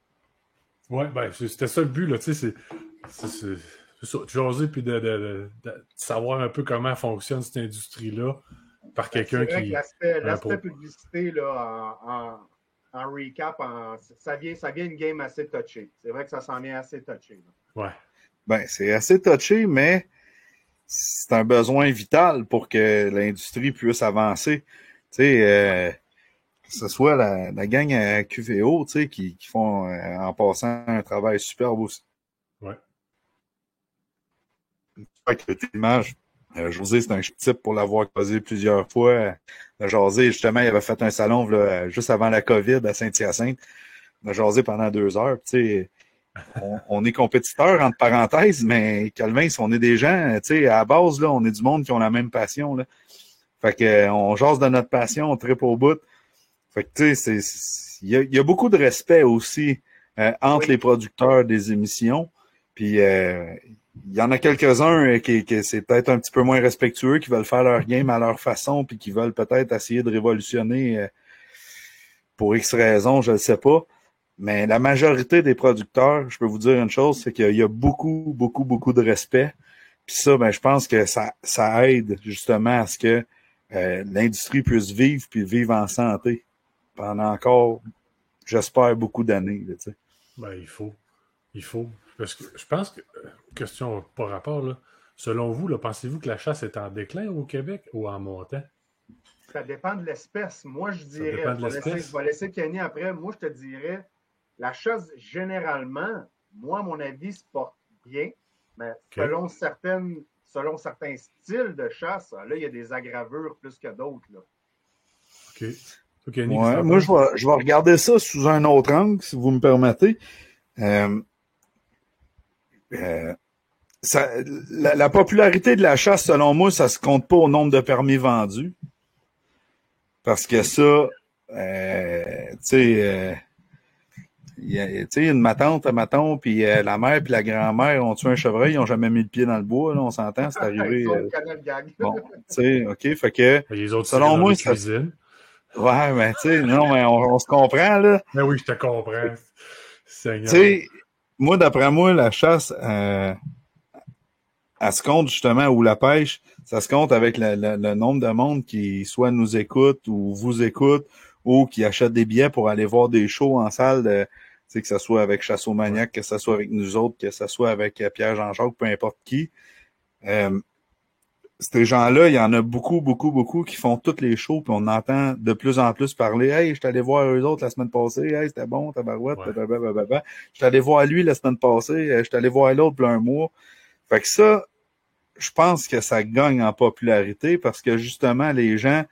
Ouais, ben, c'était ça le but, là, tu sais, c'est ça, de jaser puis de savoir un peu comment fonctionne cette industrie-là par quelqu'un qui... L'aspect publicité, là, en recap, ça vient une game assez touchée. C'est vrai que ça s'en vient assez touché. Là. Ouais. Ben, c'est assez touché, mais c'est un besoin vital pour que l'industrie puisse avancer. Tu sais, que ce soit la gang à QVO, tu sais, qui font, en passant, un travail superbe aussi. Ouais. Avec l'image, José, c'est un type pour l'avoir causé plusieurs fois. José, justement, il avait fait un salon là, juste avant la COVID à Saint-Hyacinthe. On a jasé pendant 2 heures. Tu sais, on est compétiteurs, entre parenthèses, mais Calvin, si on est des gens, tu sais, à la base, là, on est du monde qui ont la même passion. Là. Fait que on jase de notre passion, on tripe au bout. Fait que tu sais, il y a beaucoup de respect aussi entre les producteurs des émissions. Puis il y en a quelques-uns qui c'est peut-être un petit peu moins respectueux, qui veulent faire leur game à leur façon, puis qui veulent peut-être essayer de révolutionner pour X raisons, je ne sais pas. Mais la majorité des producteurs, je peux vous dire une chose, c'est qu'il y a beaucoup, beaucoup, beaucoup de respect. Puis ça, ben, je pense que ça aide justement à ce que l'industrie puisse vivre, puis vivre en santé pendant encore, j'espère, beaucoup d'années. Tu sais. Ben, il faut. Parce que je pense que, question par rapport, là, selon vous, là, pensez-vous que la chasse est en déclin au Québec ou en montant? Ça dépend de l'espèce. Moi, je dirais, je vais laisser Kenny après. Moi, je te dirais, la chasse, généralement, moi, à mon avis, se porte bien, mais selon certains styles de chasse, là, il y a des aggravures plus que d'autres. Là. OK. Okay, ouais, moi, je vais regarder ça sous un autre angle, si vous me permettez. La popularité de la chasse, selon moi, ça se compte pas au nombre de permis vendus. Parce que ça, tu sais, ma tante, puis la mère puis la grand-mère ont tué un chevreuil, ils n'ont jamais mis le pied dans le bois, là, on s'entend, c'est arrivé. Bon, tu sais, OK, fait que, les autres, selon moi, ça... Ouais, mais tu sais, non, mais on se comprend, là. Mais oui, je te comprends. Tu sais, moi, d'après moi, la chasse, elle se compte justement, ou la pêche, ça se compte avec le nombre de monde qui soit nous écoute ou vous écoute ou qui achète des billets pour aller voir des shows en salle, tu sais, que ce soit avec Chasse aux Maniaques, que ce soit avec nous autres, que ce soit avec Pierre Jean-Jacques, peu importe qui. ces gens-là, il y en a beaucoup, beaucoup, beaucoup qui font toutes les shows, puis on entend de plus en plus parler. Hey, je suis allé voir eux autres la semaine passée. Hey, c'était bon, tabarouette, Ouais. blablabla. Je suis allé voir lui la semaine passée. Je suis allé voir l'autre pour un mois. Fait que ça, je pense que ça gagne en popularité parce que justement, les gens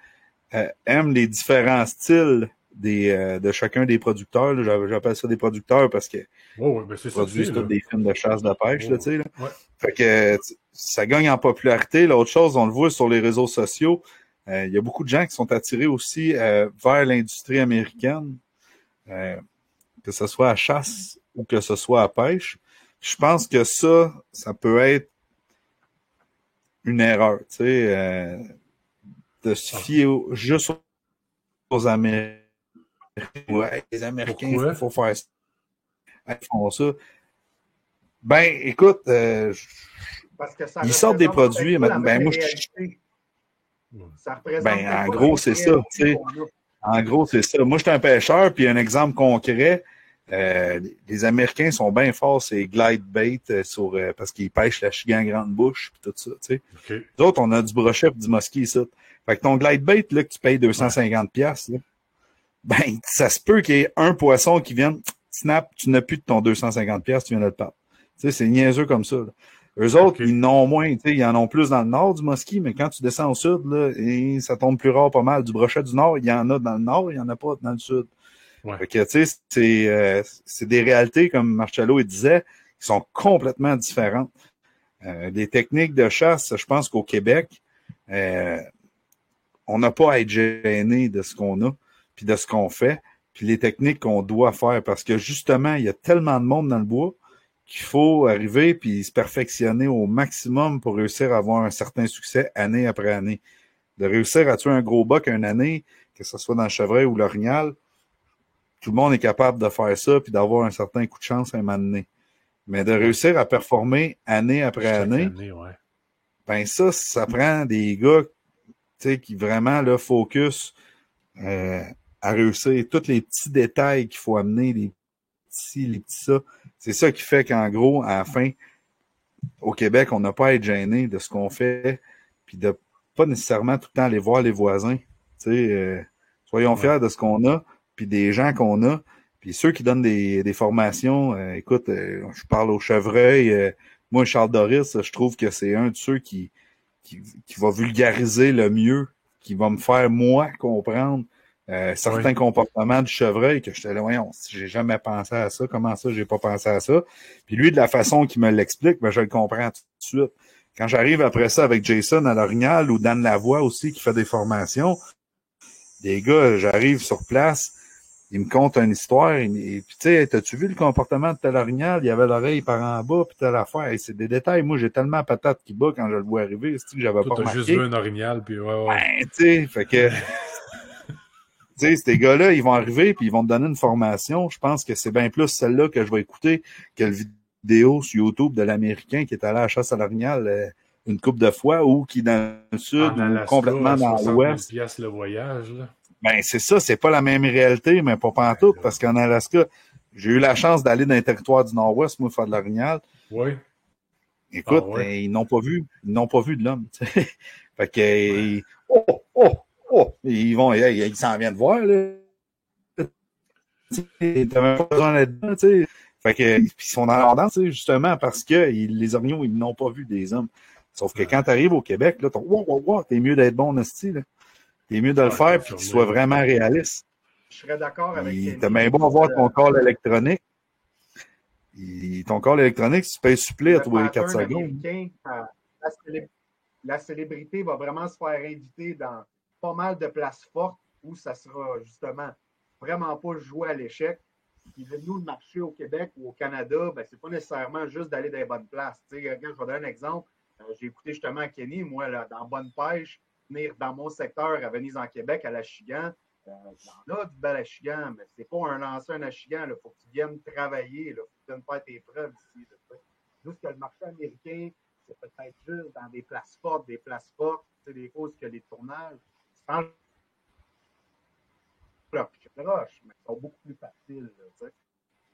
aiment les différents styles de chacun des producteurs. Là. J'appelle ça des producteurs parce que Ouais, ben c'est ça que produisent c'est, tous là. des films de chasse de pêche, là, tu sais. Là. Ouais. Fait que ça gagne en popularité. L'autre chose, on le voit sur les réseaux sociaux. Il y a beaucoup de gens qui sont attirés aussi vers l'industrie américaine, que ce soit à chasse ou que ce soit à pêche. Je pense que ça peut être une erreur, tu sais, de se fier juste aux Américains. Ouais, les Américains, il faut faire ça. Ils font ça. Ben, écoute, parce que ça ils sortent des produits. Ben, moi, ça représente en gros, c'est ça. Tu sais. En gros, c'est ça. Moi, je suis un pêcheur, puis un exemple concret, les Américains sont bien forts, c'est glide bait parce qu'ils pêchent la chigan grande bouche, puis tout ça. Tu sais. Okay. Nous autres, on a du brochet et du musky ici. Fait que ton glide bait, là, que tu payes 250$, là, ben, ça se peut qu'il y ait un poisson qui vienne, snap, tu n'as plus de ton 250$, tu viens de le perdre. Tu sais, c'est niaiseux comme ça. Là. Eux autres, ils n'ont moins, tu sais, ils en ont plus dans le nord du musky, mais quand tu descends au sud, là, et ça tombe plus rare pas mal. Du brochet du nord, il y en a dans le nord, il n'y en a pas dans le sud. Ouais. Fait que, tu sais, c'est des réalités, comme Marcello il disait, qui sont complètement différentes. Les techniques de chasse, je pense qu'au Québec, on n'a pas à être gêné de ce qu'on a, puis de ce qu'on fait, puis les techniques qu'on doit faire, parce que justement, il y a tellement de monde dans le bois qu'il faut arriver puis se perfectionner au maximum pour réussir à avoir un certain succès année après année. De réussir à tuer un gros buck une année, que ce soit dans le chevreuil ou l'orignal, tout le monde est capable de faire ça puis d'avoir un certain coup de chance à un moment donné. Mais de réussir à performer année après année, ouais. Ben ça prend des gars qui vraiment là, focus à réussir tous les petits détails qu'il faut amener, les petits ça. C'est ça qui fait qu'en gros, à la fin, au Québec, on n'a pas à être gêné de ce qu'on fait, puis de pas nécessairement tout le temps aller voir les voisins. Soyons fiers de ce qu'on a, puis des gens qu'on a. Puis ceux qui donnent des formations, écoute, je parle au Chevreuil, moi, Charles Doris, je trouve que c'est un de ceux qui va vulgariser le mieux, qui va me faire, moi, comprendre certains comportements du chevreuil que j'étais là, voyons, j'ai jamais pensé à ça, comment ça, j'ai pas pensé à ça. Puis lui, de la façon qu'il me l'explique, ben, je le comprends tout de suite. Quand j'arrive après ça avec Jason à l'Orignal ou Dan Lavoie aussi qui fait des formations, des gars, j'arrive sur place, ils me content une histoire, et puis tu sais, t'as-tu vu le comportement de tel Orignal? Il y avait l'oreille par en bas, puis telle affaire. Et c'est des détails. Moi, j'ai tellement patate qui bat quand je le vois arriver, c'est que j'avais pas remarqué. T'as juste vu un orignal, puis ouais. Ben, tu sais, fait que... Tu sais, ces gars-là, ils vont arriver puis ils vont te donner une formation. Je pense que c'est bien plus celle-là que je vais écouter que le vidéo sur YouTube de l'Américain qui est allé à la chasse à l'orignal une couple de fois ou qui dans le sud en Alaska, ou complètement dans l'ouest. Le voyage, là. Ben, c'est ça, c'est pas la même réalité, mais pas pantoute, parce qu'en Alaska, j'ai eu la chance d'aller dans les territoires du Nord-Ouest, moi, faire de l'orignal. Oui. Écoute, ils n'ont pas vu de l'homme. Fait que, ils s'en viennent voir, là. T'as même pas besoin d'être dedans, tu sais. Fait que, ils sont dans leur danse, justement, parce que les orignaux, ils n'ont pas vu des hommes. Sauf que quand t'arrives au Québec, là, t'es mieux d'être bon, esti, là. T'es mieux de le faire puis qu'il soit vraiment réaliste. Je serais d'accord avec Kenny. T'as bien beau avoir ton corps électronique. Ton corps électronique, tu peux suppléer tous les 4 secondes. La célébrité va vraiment se faire inviter dans pas mal de places fortes où ça sera justement vraiment pas joué à l'échec. Puis nous, le marché au Québec ou au Canada, ben, c'est pas nécessairement juste d'aller dans les bonnes places. Tu sais, je vais donner un exemple. J'ai écouté justement Kenny, moi, là, dans Bonne Pêche, venir dans mon secteur à Venise en Québec, à l'Achigan. Il y en a du bel Achigan, mais c'est pas un lancer un Achigan. Il faut que tu viennes travailler. Il faut que tu viennes faire tes preuves ici. Juste que le marché américain, c'est peut-être juste dans des places fortes, des des causes que les tournages. Sans roche, mais ils sont beaucoup plus faciles.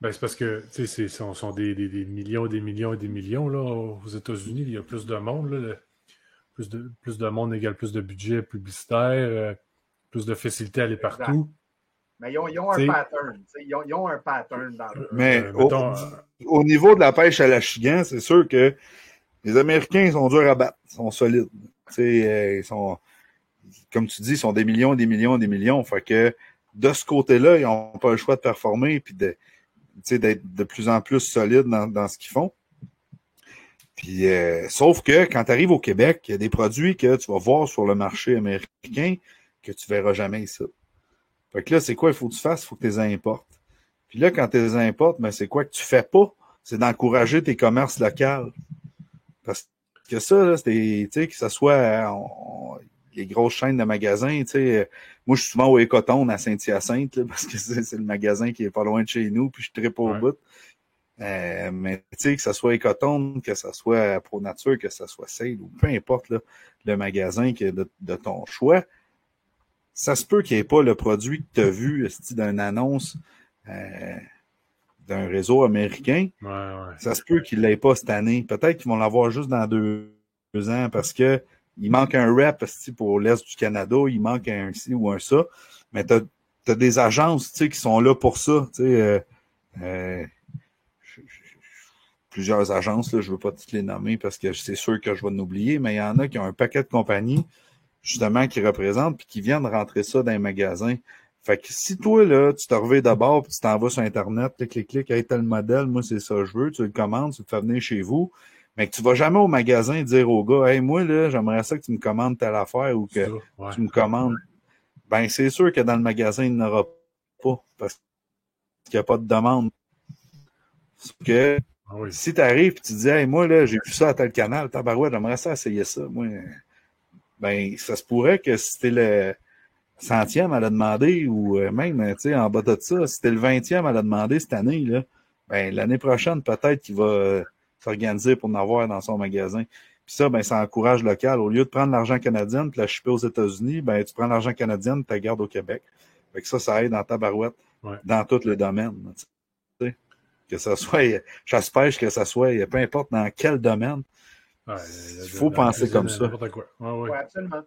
Ben, c'est parce que ce sont des millions, des millions et des millions là, aux États-Unis. Il y a plus de monde. Là, plus de monde égale plus de budget publicitaire, plus de facilité à aller partout. Mais ils ont un pattern. Ils ont un pattern dans le... Mais au niveau de la pêche à l'achigan, c'est sûr que les Américains, ils sont durs à battre. Ils sont solides. Ils sont, comme tu dis, ils sont des millions, des millions, des millions. Fait que de ce côté-là, ils n'ont pas le choix de performer et d'être de plus en plus solides dans ce qu'ils font. Puis, sauf que quand tu arrives au Québec, il y a des produits que tu vas voir sur le marché américain que tu verras jamais ici. Fait que là, c'est quoi il faut que tu fasses? Il faut que tu les importes. Puis là, quand tu les importes, ben, c'est quoi que tu fais pas? C'est d'encourager tes commerces locaux. Parce que ça, là, c'est, tu sais, que ce soit les grosses chaînes de magasins, tu sais, moi, je suis souvent au Écotone à Saint-Hyacinthe, là, parce que c'est le magasin qui est pas loin de chez nous, puis je suis très pas au bout. Mais tu sais, que ce soit Écotone, que ce soit Pro Nature, que ce soit Sale, ou peu importe là, le magasin de ton choix, ça se peut qu'il n'y ait pas le produit que tu as vu d'une annonce d'un réseau américain. Ça se peut qu'il ne l'ait pas cette année. Peut-être qu'ils vont l'avoir juste dans 2 ans parce que il manque un rep pour l'Est du Canada, il manque un ci ou un ça. Mais tu as des agences qui sont là pour ça. Plusieurs agences, là, je ne veux pas toutes les nommer parce que c'est sûr que je vais en oublier, mais il y en a qui ont un paquet de compagnies justement qui représentent puis qui viennent rentrer ça dans les magasins. Fait que si toi, là, tu te reviens d'abord puis tu t'en vas sur Internet, clic, hey, tel modèle, moi, c'est ça que je veux, tu le commandes, tu le fais venir chez vous, mais que tu vas jamais au magasin dire au gars, hey, moi, là, j'aimerais ça que tu me commandes telle affaire ou que tu me commandes. Ben, c'est sûr que dans le magasin, il n'y en aura pas parce qu'il n'y a pas de demande. Sauf que si tu arrives et tu dis, hey, moi, là, j'ai vu ça à tel canal, tabarouette, j'aimerais ça essayer ça, moi. Ben, ça se pourrait que si c'était le 100e à la demander ou même, tu sais, en bas de ça, si c'était le 20e à la demander cette année, là, ben, l'année prochaine, peut-être qu'il va s'organiser pour en avoir dans son magasin. Puis ça, ben, ça encourage local. Au lieu de prendre l'argent canadien et la shipper aux États-Unis, ben, tu prends l'argent canadien et tu la gardes au Québec. Fait que ça aide dans ta barouette, dans tous les domaines. Tu sais, que ça soit chasse-pêche, que ça soit, peu importe dans quel domaine. Il faut penser comme ça. Oui, absolument.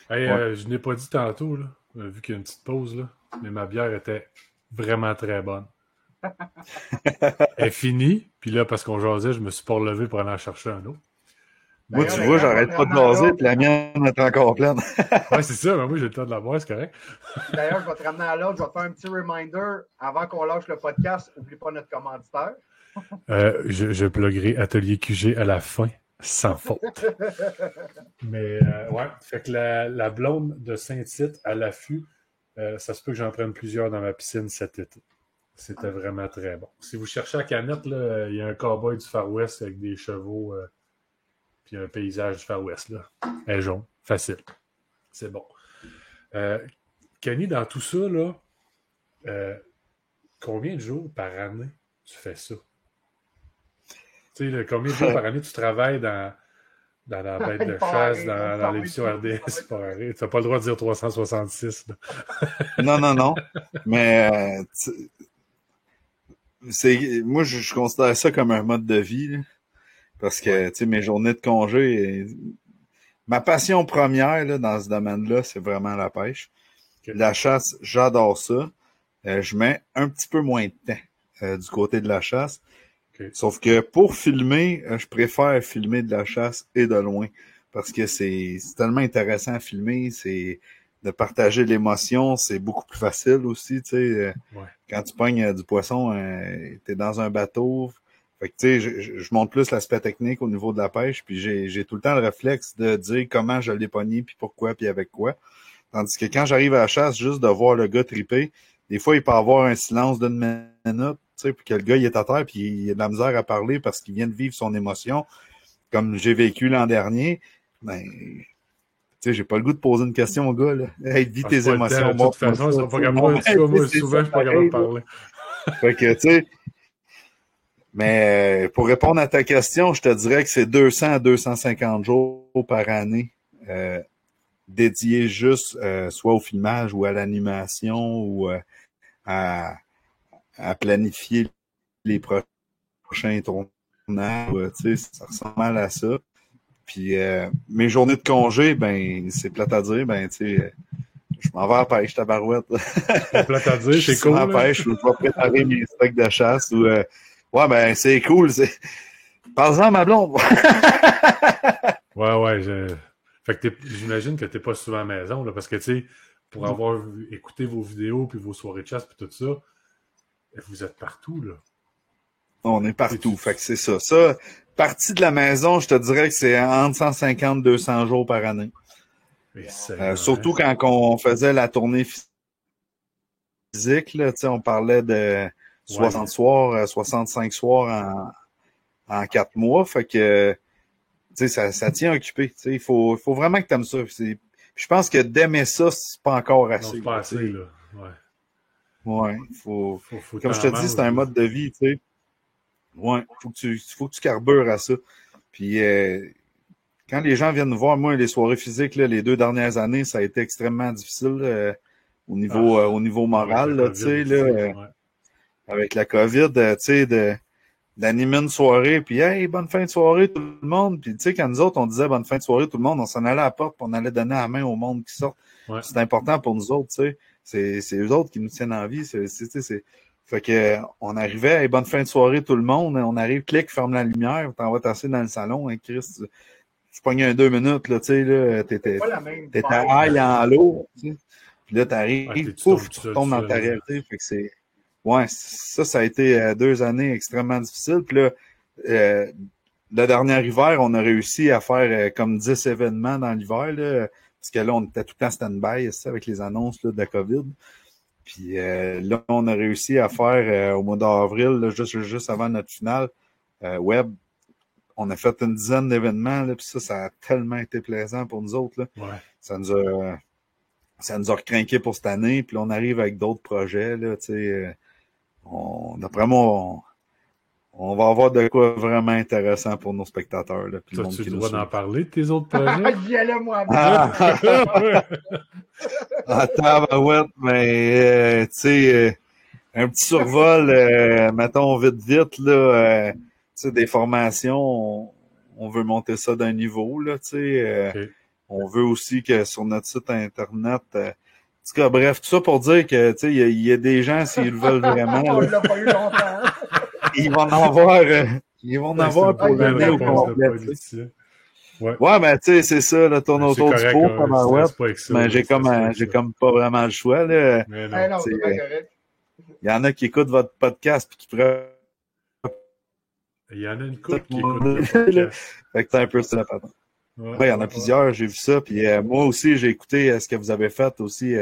Hey, je n'ai pas dit tantôt, là, vu qu'il y a une petite pause, là, mais ma bière était vraiment très bonne. Elle est finie, puis là, parce qu'on jasait, je me suis pas relevé pour aller en chercher un autre. Moi, tu vois, j'arrête pas de jaser, puis la mienne est encore pleine. Ouais, c'est ça, mais moi, j'ai le temps de la boire, c'est correct. D'ailleurs, je vais te ramener à l'autre, je vais te faire un petit reminder avant qu'on lâche le podcast. N'oublie pas notre commanditaire. Je pluguerai Atelier QG à la fin, sans faute. Mais ouais, fait que la blonde de Saint-Tite à l'affût, ça se peut que j'en prenne plusieurs dans ma piscine cet été. C'était vraiment très bon. Si vous cherchez à canette, là, il y a un cowboy du Far West avec des chevaux puis un paysage du Far West. Là. Elle est jaune. Facile. C'est bon. Kenny, dans tout ça, là, combien de jours par année tu fais ça? Tu sais, combien de jours par année tu travailles dans la bête de chasse, dans l'émission RDS? Tu n'as pas le droit de dire 366. Non. Mais moi, je considère ça comme un mode de vie. Là, parce que tu sais, mes journées de congé, ma passion première là, dans ce domaine-là, c'est vraiment la pêche. Okay. La chasse, j'adore ça. Je mets un petit peu moins de temps du côté de la chasse. Okay. Sauf que pour filmer, je préfère filmer de la chasse et de loin. Parce que c'est tellement intéressant à filmer, c'est de partager l'émotion, c'est beaucoup plus facile aussi, tu sais. Quand tu pognes du poisson, t'es dans un bateau. Fait que tu sais, je montre plus l'aspect technique au niveau de la pêche, puis j'ai tout le temps le réflexe de dire comment je l'ai pogné, puis pourquoi, puis avec quoi. Tandis que quand j'arrive à la chasse, juste de voir le gars triper, des fois, il peut avoir un silence d'une minute, tu sais, puis que le gars, il est à terre, puis il a de la misère à parler parce qu'il vient de vivre son émotion, comme j'ai vécu l'an dernier. Ben, tu sais, j'ai pas le goût de poser une question au gars, là. Hey, vis tes émotions. De toute façon, c'est pas capable. Moi, souvent, je suis pas capable de parler. Fait que, tu sais, mais pour répondre à ta question, je te dirais que c'est 200 à 250 jours par année dédiés juste soit au filmage ou à l'animation ou à planifier les prochains tournages. Tu sais, ça ressemble à ça. Puis mes journées de congé, ben, c'est plate à dire, ben, tu sais, je m'en vais à la pêche, tabarouette. C'est plate à dire, c'est cool. Je vais à la pêche, je vais préparer mes stocks de chasse. Ou, ouais, ben, c'est cool. Parle-en à ma blonde. Ouais. Fait que j'imagine que t'es pas souvent à la maison, là, parce que, tu sais, pour avoir écouté vos vidéos puis vos soirées de chasse puis tout ça, vous êtes partout, là. On est partout. Fait que c'est ça. Ça, partie de la maison, je te dirais que c'est entre 150 et 200 jours par année. Surtout quand on faisait la tournée physique, là, on parlait de 60 soirs, 65 soirs en 4 mois. Fait que ça tient occupé. Il faut vraiment que tu aimes ça. Je pense que d'aimer ça, c'est pas encore assez. Non, c'est pas assez, là. Ouais. Faut comme je te dis, c'est un mode de vie, tu sais. Ouais, faut que tu carbures à ça. Puis quand les gens viennent nous voir, moi, les soirées physiques, là, les 2 dernières années, ça a été extrêmement difficile au niveau moral, tu sais, avec la COVID, tu sais, d'animer une soirée, puis hey, bonne fin de soirée tout le monde. Puis tu sais, quand nous autres, on disait bonne fin de soirée tout le monde, on s'en allait à la porte, puis on allait donner la main au monde qui sort. Ouais. C'est important pour nous autres, tu sais. C'est eux autres qui nous tiennent en vie. Fait que on arrivait, hey, bonne fin de soirée tout le monde. On arrive, clic, ferme la lumière, t'en vas t'asseoir dans le salon, hein, Chris. Tu pognes un 2 minutes, là, tu sais, là, t'es à aille en l'eau, tu sais. Puis là, t'arrives, pouf, tu retombes dans ta réalité. Fait que c'est. Ouais, ça a été 2 années extrêmement difficiles. Puis là, le dernier hiver, on a réussi à faire comme 10 événements dans l'hiver, là, parce que là, on était tout le temps stand-by avec les annonces là, de la COVID. Puis là, on a réussi à faire au mois d'avril, juste avant notre finale web, on a fait une dizaine d'événements, là, puis ça a tellement été plaisant pour nous autres. Là. Ouais. Ça nous a recrinqué pour cette année, puis là, on arrive avec d'autres projets, là, tu sais. D'après moi, on va avoir de quoi vraiment intéressant pour nos spectateurs. Là, puis toi, tu as le droit d'en parler de tes autres projets? J'y allais moi-même. Tabarouette, mais tu sais, un petit survol, mettons vite, là, tu sais, des formations, on veut monter ça d'un niveau, là, tu sais. Okay. On veut aussi que sur notre site Internet... En tout cas, bref, tout ça pour dire que, tu sais, il y a des gens, s'ils le veulent vraiment... On l'a pas eu longtemps. Ils vont en avoir pour l'année au complet. Ouais, mais tu sais, c'est ça, le tourne autour du pot, comme un web. Mais j'ai comme pas vraiment le choix, là. Mais non, c'est pas correct. Il y en a qui écoutent votre podcast puis qui pourraient... Il y en a une couple qui écoute le podcast. Fait que c'est un peu ça, pardon. Ouais, il y en a plusieurs, j'ai vu ça. Puis moi aussi, j'ai écouté ce que vous avez fait aussi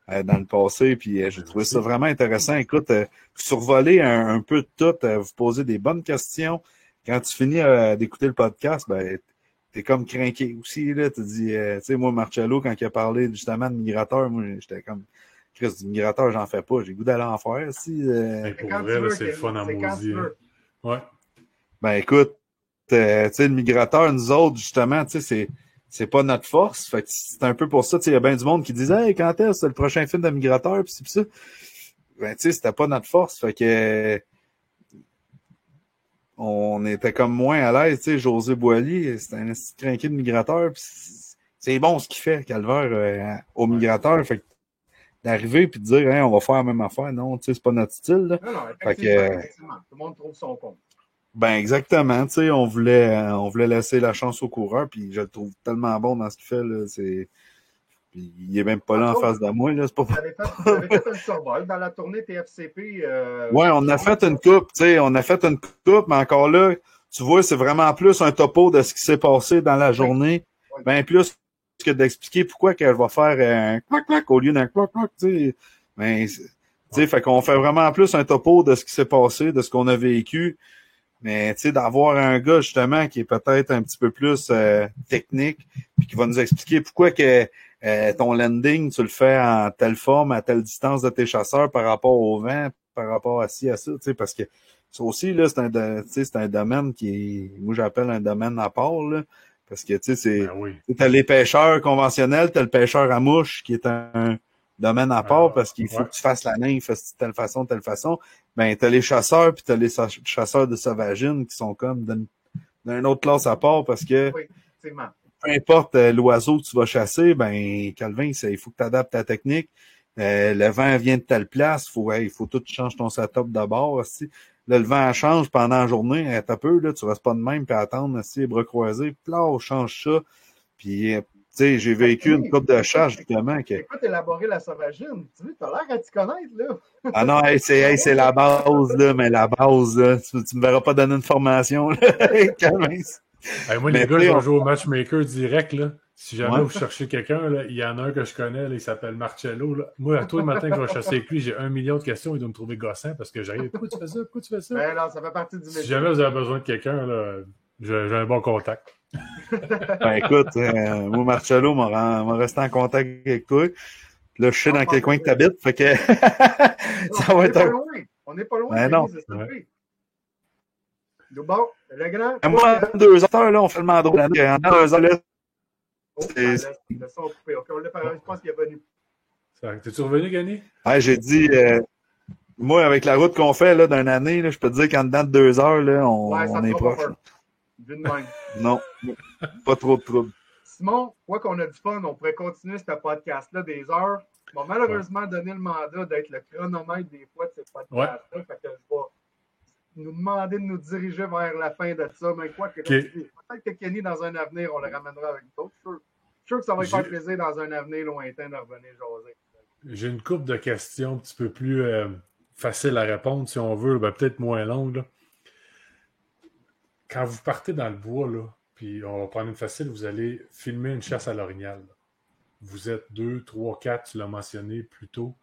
dans le passé. Puis j'ai trouvé ça vraiment intéressant. Écoute, vous survolez un peu de tout, vous posez des bonnes questions. Quand tu finis d'écouter le podcast, ben t'es comme craqué aussi. Là, tu dis, tu sais, moi, Marcello, quand il a parlé justement de migrateur, moi, j'étais comme Chris, du migrateur, j'en fais pas. J'ai le goût d'aller en faire. Si, pour vrai, là, c'est le fun en maudit. Ouais. Ben écoute. Tu sais, le migrateur, nous autres, justement, tu sais, c'est pas notre force. Fait que c'est un peu pour ça, tu sais, il y a bien du monde qui disait, hey, quand est-ce c'est le prochain film de migrateur, pis ça. Ben, tu sais, c'était pas notre force. Fait que, on était comme moins à l'aise, tu sais, José Boilly, c'était un crinqué de migrateur, pis c'est bon ce qu'il fait, Calvaire, au migrateur. Fait que, d'arriver puis de dire, hey, on va faire la même affaire, non, tu sais, c'est pas notre style, là. Non, effectivement. Tout le monde trouve son compte. Ben exactement, tu sais, on voulait laisser la chance au coureur, puis je le trouve tellement bon dans ce qu'il fait là, puis il est même pas là en face de moi là, c'est pas. Vous avez fait un survol dans la tournée TFCP. Ouais, on a fait une coupe, tu sais, mais encore là, tu vois, c'est vraiment plus un topo de ce qui s'est passé dans la journée, ben plus que d'expliquer pourquoi qu'elle va faire un clac au lieu d'un clac, tu sais. Ben, tu sais, fait qu'on fait vraiment plus un topo de ce qui s'est passé, de ce qu'on a vécu. Mais tu sais, d'avoir un gars justement qui est peut-être un petit peu plus technique, puis qui va nous expliquer pourquoi que ton landing, tu le fais en telle forme, à telle distance de tes chasseurs par rapport au vent, par rapport à ci, à ça, tu sais, parce que ça aussi, là, c'est un domaine qui est, moi j'appelle un domaine à part, là, parce que tu sais, c'est t'as les pêcheurs conventionnels, t'as le pêcheur à mouche qui est un domaine à part parce qu'il faut que tu fasses la nymphe de telle façon. Ben, t'as les chasseurs puis t'as les chasseurs de sauvagines qui sont comme d'une autre classe à part parce que effectivement. Peu importe l'oiseau que tu vas chasser, ben Calvin, il faut que tu adaptes ta technique. Le vent vient de telle place, il faut tout changer ton setup d'abord aussi. Là, le vent change pendant la journée, t'as peu, là, tu restes pas de même puis attendre aussi les bras croisés. Puis là, on change ça. Puis tu sais, j'ai vécu une coupe de chasse, justement. Écoute, élaborer la sauvagine. Tu sais, t'as l'air à t'y connaître, là. Ah non, c'est la base, là, mais la base, là, tu me verras pas donner une formation, là. Calvin. Moi, les gars, je vais jouer au matchmaker direct, là. Si jamais vous cherchez quelqu'un, là, il y en a un que je connais, là, il s'appelle Marcello. Là. Moi, à tous les matins que je vais chasser avec lui, j'ai 1 million de questions. Il doit me trouver gossant parce que j'arrive. Pourquoi tu fais ça? Pourquoi tu fais ça? Ben non, ça fait partie du métier. Si jamais vous avez besoin de quelqu'un, là, j'ai un bon contact. Ben écoute, moi, Marcello m'a resté en contact avec toi. Là, je sais dans quel coin que tu habites. Fait que ça va être on n'est pas loin. Ben non. Bon, le grand. Moi, en 2 heures, là, on fait le mandro. En 2 heures, là. Le son coupé. OK, on l'a parlé. Je pense qu'il est venu. T'es-tu revenu, Gagné? Ouais, j'ai dit, moi, avec la route qu'on fait là d'une année, là, je peux te dire qu'en dedans de 2 heures, là, on est proche. D'une même. Non, pas trop de trouble. Simon, quoi qu'on a du fun, on pourrait continuer ce podcast-là des heures. On m'a malheureusement donné le mandat d'être le chronomètre des fois de ce podcast-là. Fait que je vais nous demander de nous diriger vers la fin de ça. Mais quoi que peut-être que Kenny, dans un avenir, on le ramènera avec d'autres. Je suis sûr que ça va lui faire plaisir dans un avenir lointain de revenir jaser. J'ai une couple de questions un petit peu plus faciles à répondre, si on veut, peut-être moins longues. Là. Quand vous partez dans le bois, là, puis on va prendre une facile, vous allez filmer une chasse à l'orignal. Vous êtes 2, 3, 4, tu l'as mentionné plus tôt.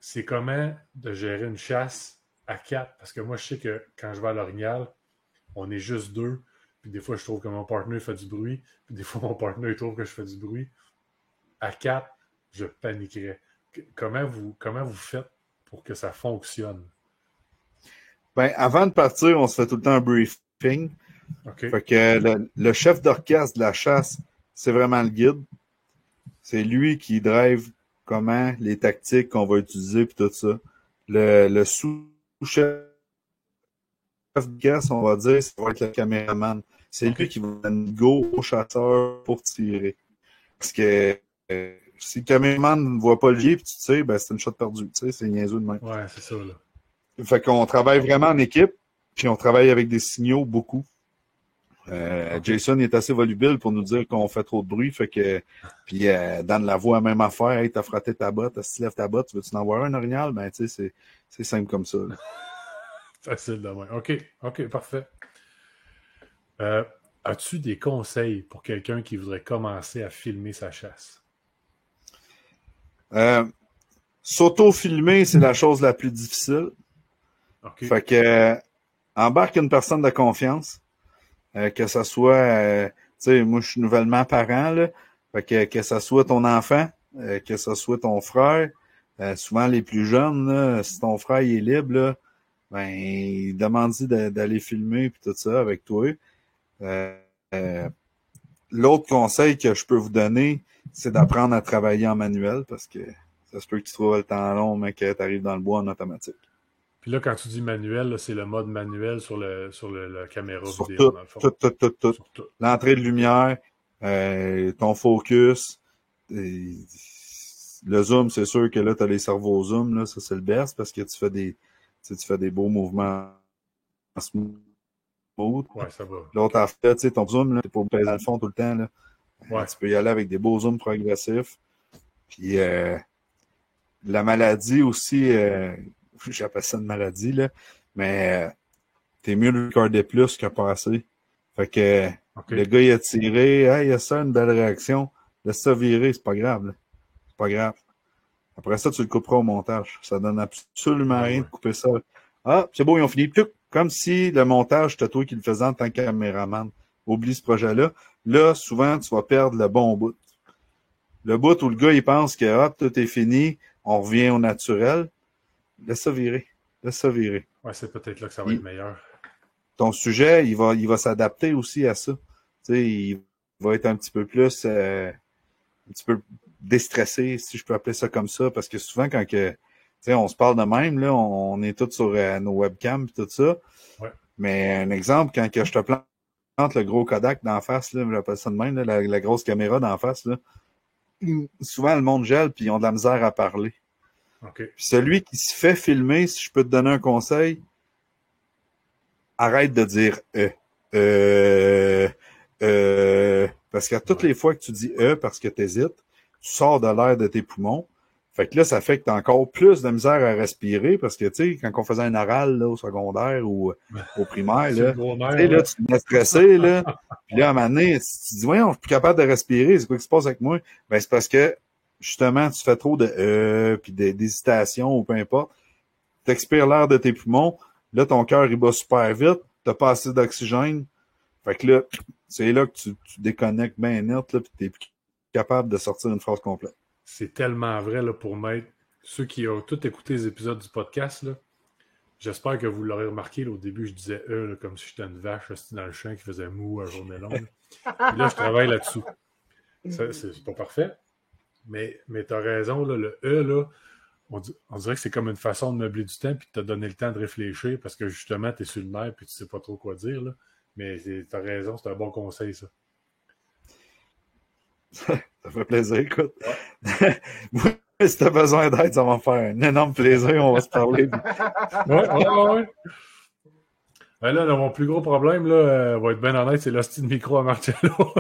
C'est comment de gérer une chasse à 4? Parce que moi, je sais que quand je vais à l'orignal, on est juste 2. Puis des fois, je trouve que mon partenaire fait du bruit. Puis des fois, mon partenaire trouve que je fais du bruit. À 4, je paniquerais. Comment vous faites pour que ça fonctionne? Ben, avant de partir, on se fait tout le temps un briefing. Okay. Fait que le chef d'orchestre de la chasse, c'est vraiment le guide. C'est lui qui drive comment, les tactiques qu'on va utiliser puis tout ça. Le sous-chef d'orchestre, on va dire, ça va être le caméraman. C'est lui qui va donner go au chasseur pour tirer. Parce que si le caméraman ne voit pas le gilet puis tu tires, ben c'est une shot perdue. Tu sais, c'est niaiseux de même. Ouais, c'est ça, là. Fait qu'on travaille vraiment en équipe, puis on travaille avec des signaux beaucoup. Jason est assez volubile pour nous dire qu'on fait trop de bruit, fait que puis dans la voix, même affaire, hey, t'as frotté ta botte, si tu lèves ta botte, tu veux-tu en avoir un orignal? Ben tu sais, c'est simple comme ça. Facile de même. OK, parfait. As-tu des conseils pour quelqu'un qui voudrait commencer à filmer sa chasse? S'auto-filmer, c'est la chose la plus difficile. Okay. Fait que embarque une personne de confiance, que ça soit, tu sais, moi je suis nouvellement parent, là, fait que ça soit ton enfant, que ça soit ton frère, souvent les plus jeunes, là, si ton frère il est libre, là, ben demande-lui d'aller filmer puis tout ça avec toi. L'autre conseil que je peux vous donner, c'est d'apprendre à travailler en manuel parce que ça se peut que tu trouves le temps long, mais que tu arrives dans le bois en automatique. Puis là, quand tu dis manuel, là, c'est le mode manuel sur la caméra sur vidéo, dans le fond. Tout. L'entrée de lumière, ton focus. Le zoom, c'est sûr que là, tu as les cerveaux zoom, là, ça c'est le best parce que tu fais des beaux mouvements smooth. Ouais, ça va. L'autre affaire, tu sais, ton zoom, là, t'es pas peser dans le fond tout le temps. Là. Ouais. Tu peux y aller avec des beaux zooms progressifs. Puis la maladie aussi, j'appelle ça une maladie, là, mais t'es mieux de regarder plus que passer. Fait que le gars, il a tiré, hey, il y a ça, une belle réaction. Laisse ça virer, c'est pas grave. Là. C'est pas grave. Après ça, tu le couperas au montage. Ça donne absolument rien de couper ça. Ah, c'est beau, ils ont fini. Comme si le montage, c'était toi qui le faisais en tant que caméraman. Oublie ce projet-là. Là, souvent, tu vas perdre le bon bout. Le bout où le gars, il pense que hop, tout est fini, on revient au naturel. Laisse ça virer. Ouais, c'est peut-être là que ça va être meilleur. Ton sujet, il va s'adapter aussi à ça. Tu sais, il va être un petit peu plus déstressé, si je peux appeler ça comme ça, parce que souvent, quand on se parle de même, là, on est tous sur nos webcams et tout ça. Ouais. Mais un exemple, quand que je te plante le gros Kodak d'en face, là, j'appelle ça de même, là, la grosse caméra d'en face, là, souvent le monde gèle puis ils ont de la misère à parler. Okay. Puis celui qui se fait filmer, si je peux te donner un conseil, arrête de dire parce qu'à toutes les fois que tu dis parce que tu hésites, tu sors de l'air de tes poumons. Fait que là, ça fait que tu as encore plus de misère à respirer parce que, tu sais, quand on faisait un oral là, au secondaire ou au primaire, là, là, tu te mets stressé, là. Puis là, à un moment donné, tu te dis, voyons, je suis plus capable de respirer, c'est quoi qui se passe avec moi? Ben, c'est parce que, justement, tu fais trop de puis d'hésitation ou peu importe. Tu expires l'air de tes poumons. Là, ton cœur, il bat super vite. T'as pas assez d'oxygène. Fait que là, c'est là que tu déconnectes bien net, là, puis t'es plus capable de sortir une phrase complète. C'est tellement vrai là, pour m'être. Ceux qui ont tous écouté les épisodes du podcast, là, j'espère que vous l'aurez remarqué. Là, au début, je disais là, comme si j'étais une vache dans le champ qui faisait mou à journée longue. Puis là, je travaille là-dessous. C'est pas parfait. Mais tu as raison, là, le là, on dirait que c'est comme une façon de meubler du temps puis de te donner le temps de réfléchir parce que justement, tu es sur le nerf puis tu sais pas trop quoi dire. Là. Mais tu as raison, c'est un bon conseil, ça. Ça fait plaisir, écoute. Moi, si t'as besoin d'aide, ça va me faire un énorme plaisir. On va se parler. Ouais. Ben là, mon plus gros problème, là, va être bien honnête, c'est l'hostie de micro à Marcello.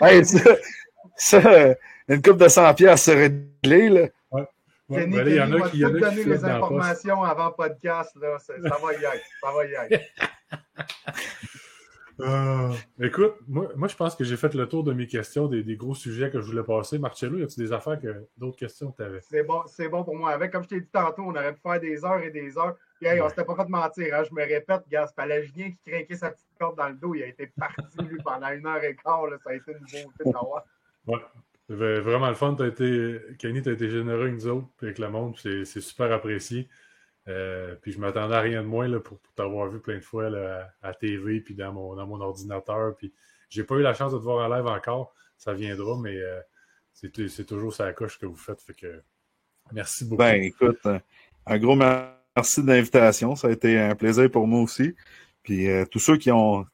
Hey, ça, une coupe de 100 piastres serait réglée, là. Ouais. Kenny, Ben là, il y en a qui donner les informations avant le podcast, là. Ça va y être. Écoute, moi, je pense que j'ai fait le tour de mes questions, des gros sujets que je voulais passer. Marcello, y a-tu des affaires d'autres questions que tu avais? C'est bon pour moi. Comme je t'ai dit tantôt, on aurait pu faire des heures et des heures. Puis, hey, on s'était pas fait mentir. Hein? Je me répète, gars, c'est Palagien qui craquait sa petite corde dans le dos. Il a été parti, lui, pendant 1h15. Là. Ça a été une beauté de l'avoir. Ouais. C'était vraiment le fun. Kenny, tu as été généreux avec nous autres, avec le monde. C'est super apprécié. Puis je m'attendais à rien de moins là, pour t'avoir vu plein de fois là, à TV puis dans mon ordinateur. Puis j'ai pas eu la chance de te voir en live encore. Ça viendra, mais c'est toujours ça la coche que vous faites. Fait que merci beaucoup. Ben écoute, un gros merci de l'invitation. Ça a été un plaisir pour moi aussi. Puis tous ceux qui m'ont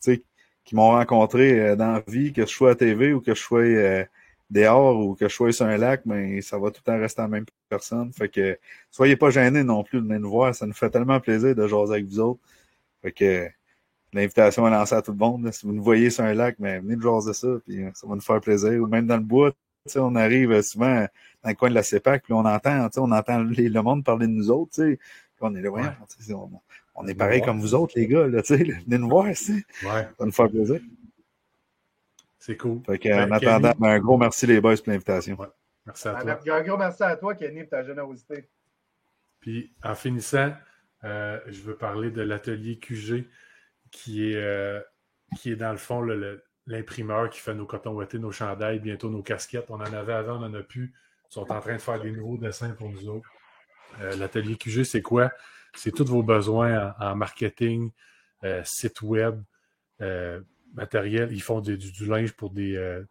rencontré dans la vie, que je sois à TV ou que je sois dehors ou que je sois sur un lac, mais ça va tout le temps rester la même personne. Fait que soyez pas gênés non plus de venir nous voir. Ça nous fait tellement plaisir de jaser avec vous autres. Fait que l'invitation est lancée à tout le monde. Là. Si vous nous voyez sur un lac, mais venez nous jaser ça, puis ça va nous faire plaisir. Ou même dans le bois, on arrive souvent dans le coin de la CEPAC, puis on entend le monde parler de nous autres. Puis on est là, voyons, on est pareil comme vous autres, les gars. Là, venez nous voir. Ça va nous faire plaisir. C'est cool. Fait qu'en attendant, un gros merci les boys pour l'invitation. Ouais. Merci à toi. Un gros merci à toi, Kenny, pour ta générosité. Puis en finissant, je veux parler de l'atelier QG qui est dans le fond l'imprimeur qui fait nos cotons ouatés, nos chandails, bientôt nos casquettes. On en avait avant, on n'en a plus. Ils sont en train de faire des nouveaux dessins pour nous autres. L'atelier QG, c'est quoi? C'est tous vos besoins en marketing, site web, matériel. Ils font du linge pour des...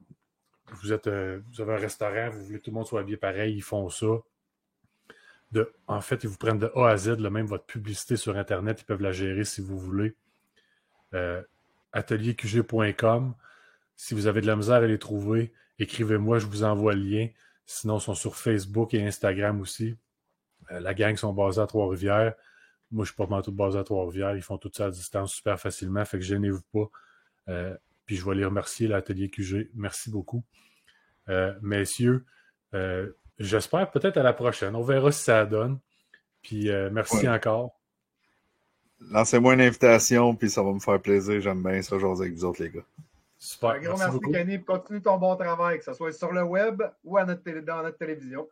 vous avez un restaurant, vous voulez que tout le monde soit habillé pareil, ils font ça. En fait, ils vous prennent de A à Z, même votre publicité sur Internet, ils peuvent la gérer si vous voulez. Atelierqg.com. Si vous avez de la misère à les trouver, écrivez-moi, je vous envoie le lien. Sinon, ils sont sur Facebook et Instagram aussi. La gang sont basés à Trois-Rivières. Moi, je suis pas mal tout basé à Trois-Rivières. Ils font tout ça à distance super facilement, fait que gênez-vous pas. Puis je vais les remercier, l'Atelier QG. Merci beaucoup. Messieurs, j'espère peut-être à la prochaine. On verra si ça donne. Puis merci encore. Lancez-moi une invitation, puis ça va me faire plaisir. J'aime bien ça, jaser avec vous autres, les gars. Super. Un gros merci, Kenny. Continue ton bon travail, que ce soit sur le web ou dans notre télévision.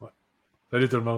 Ouais. Salut tout le monde.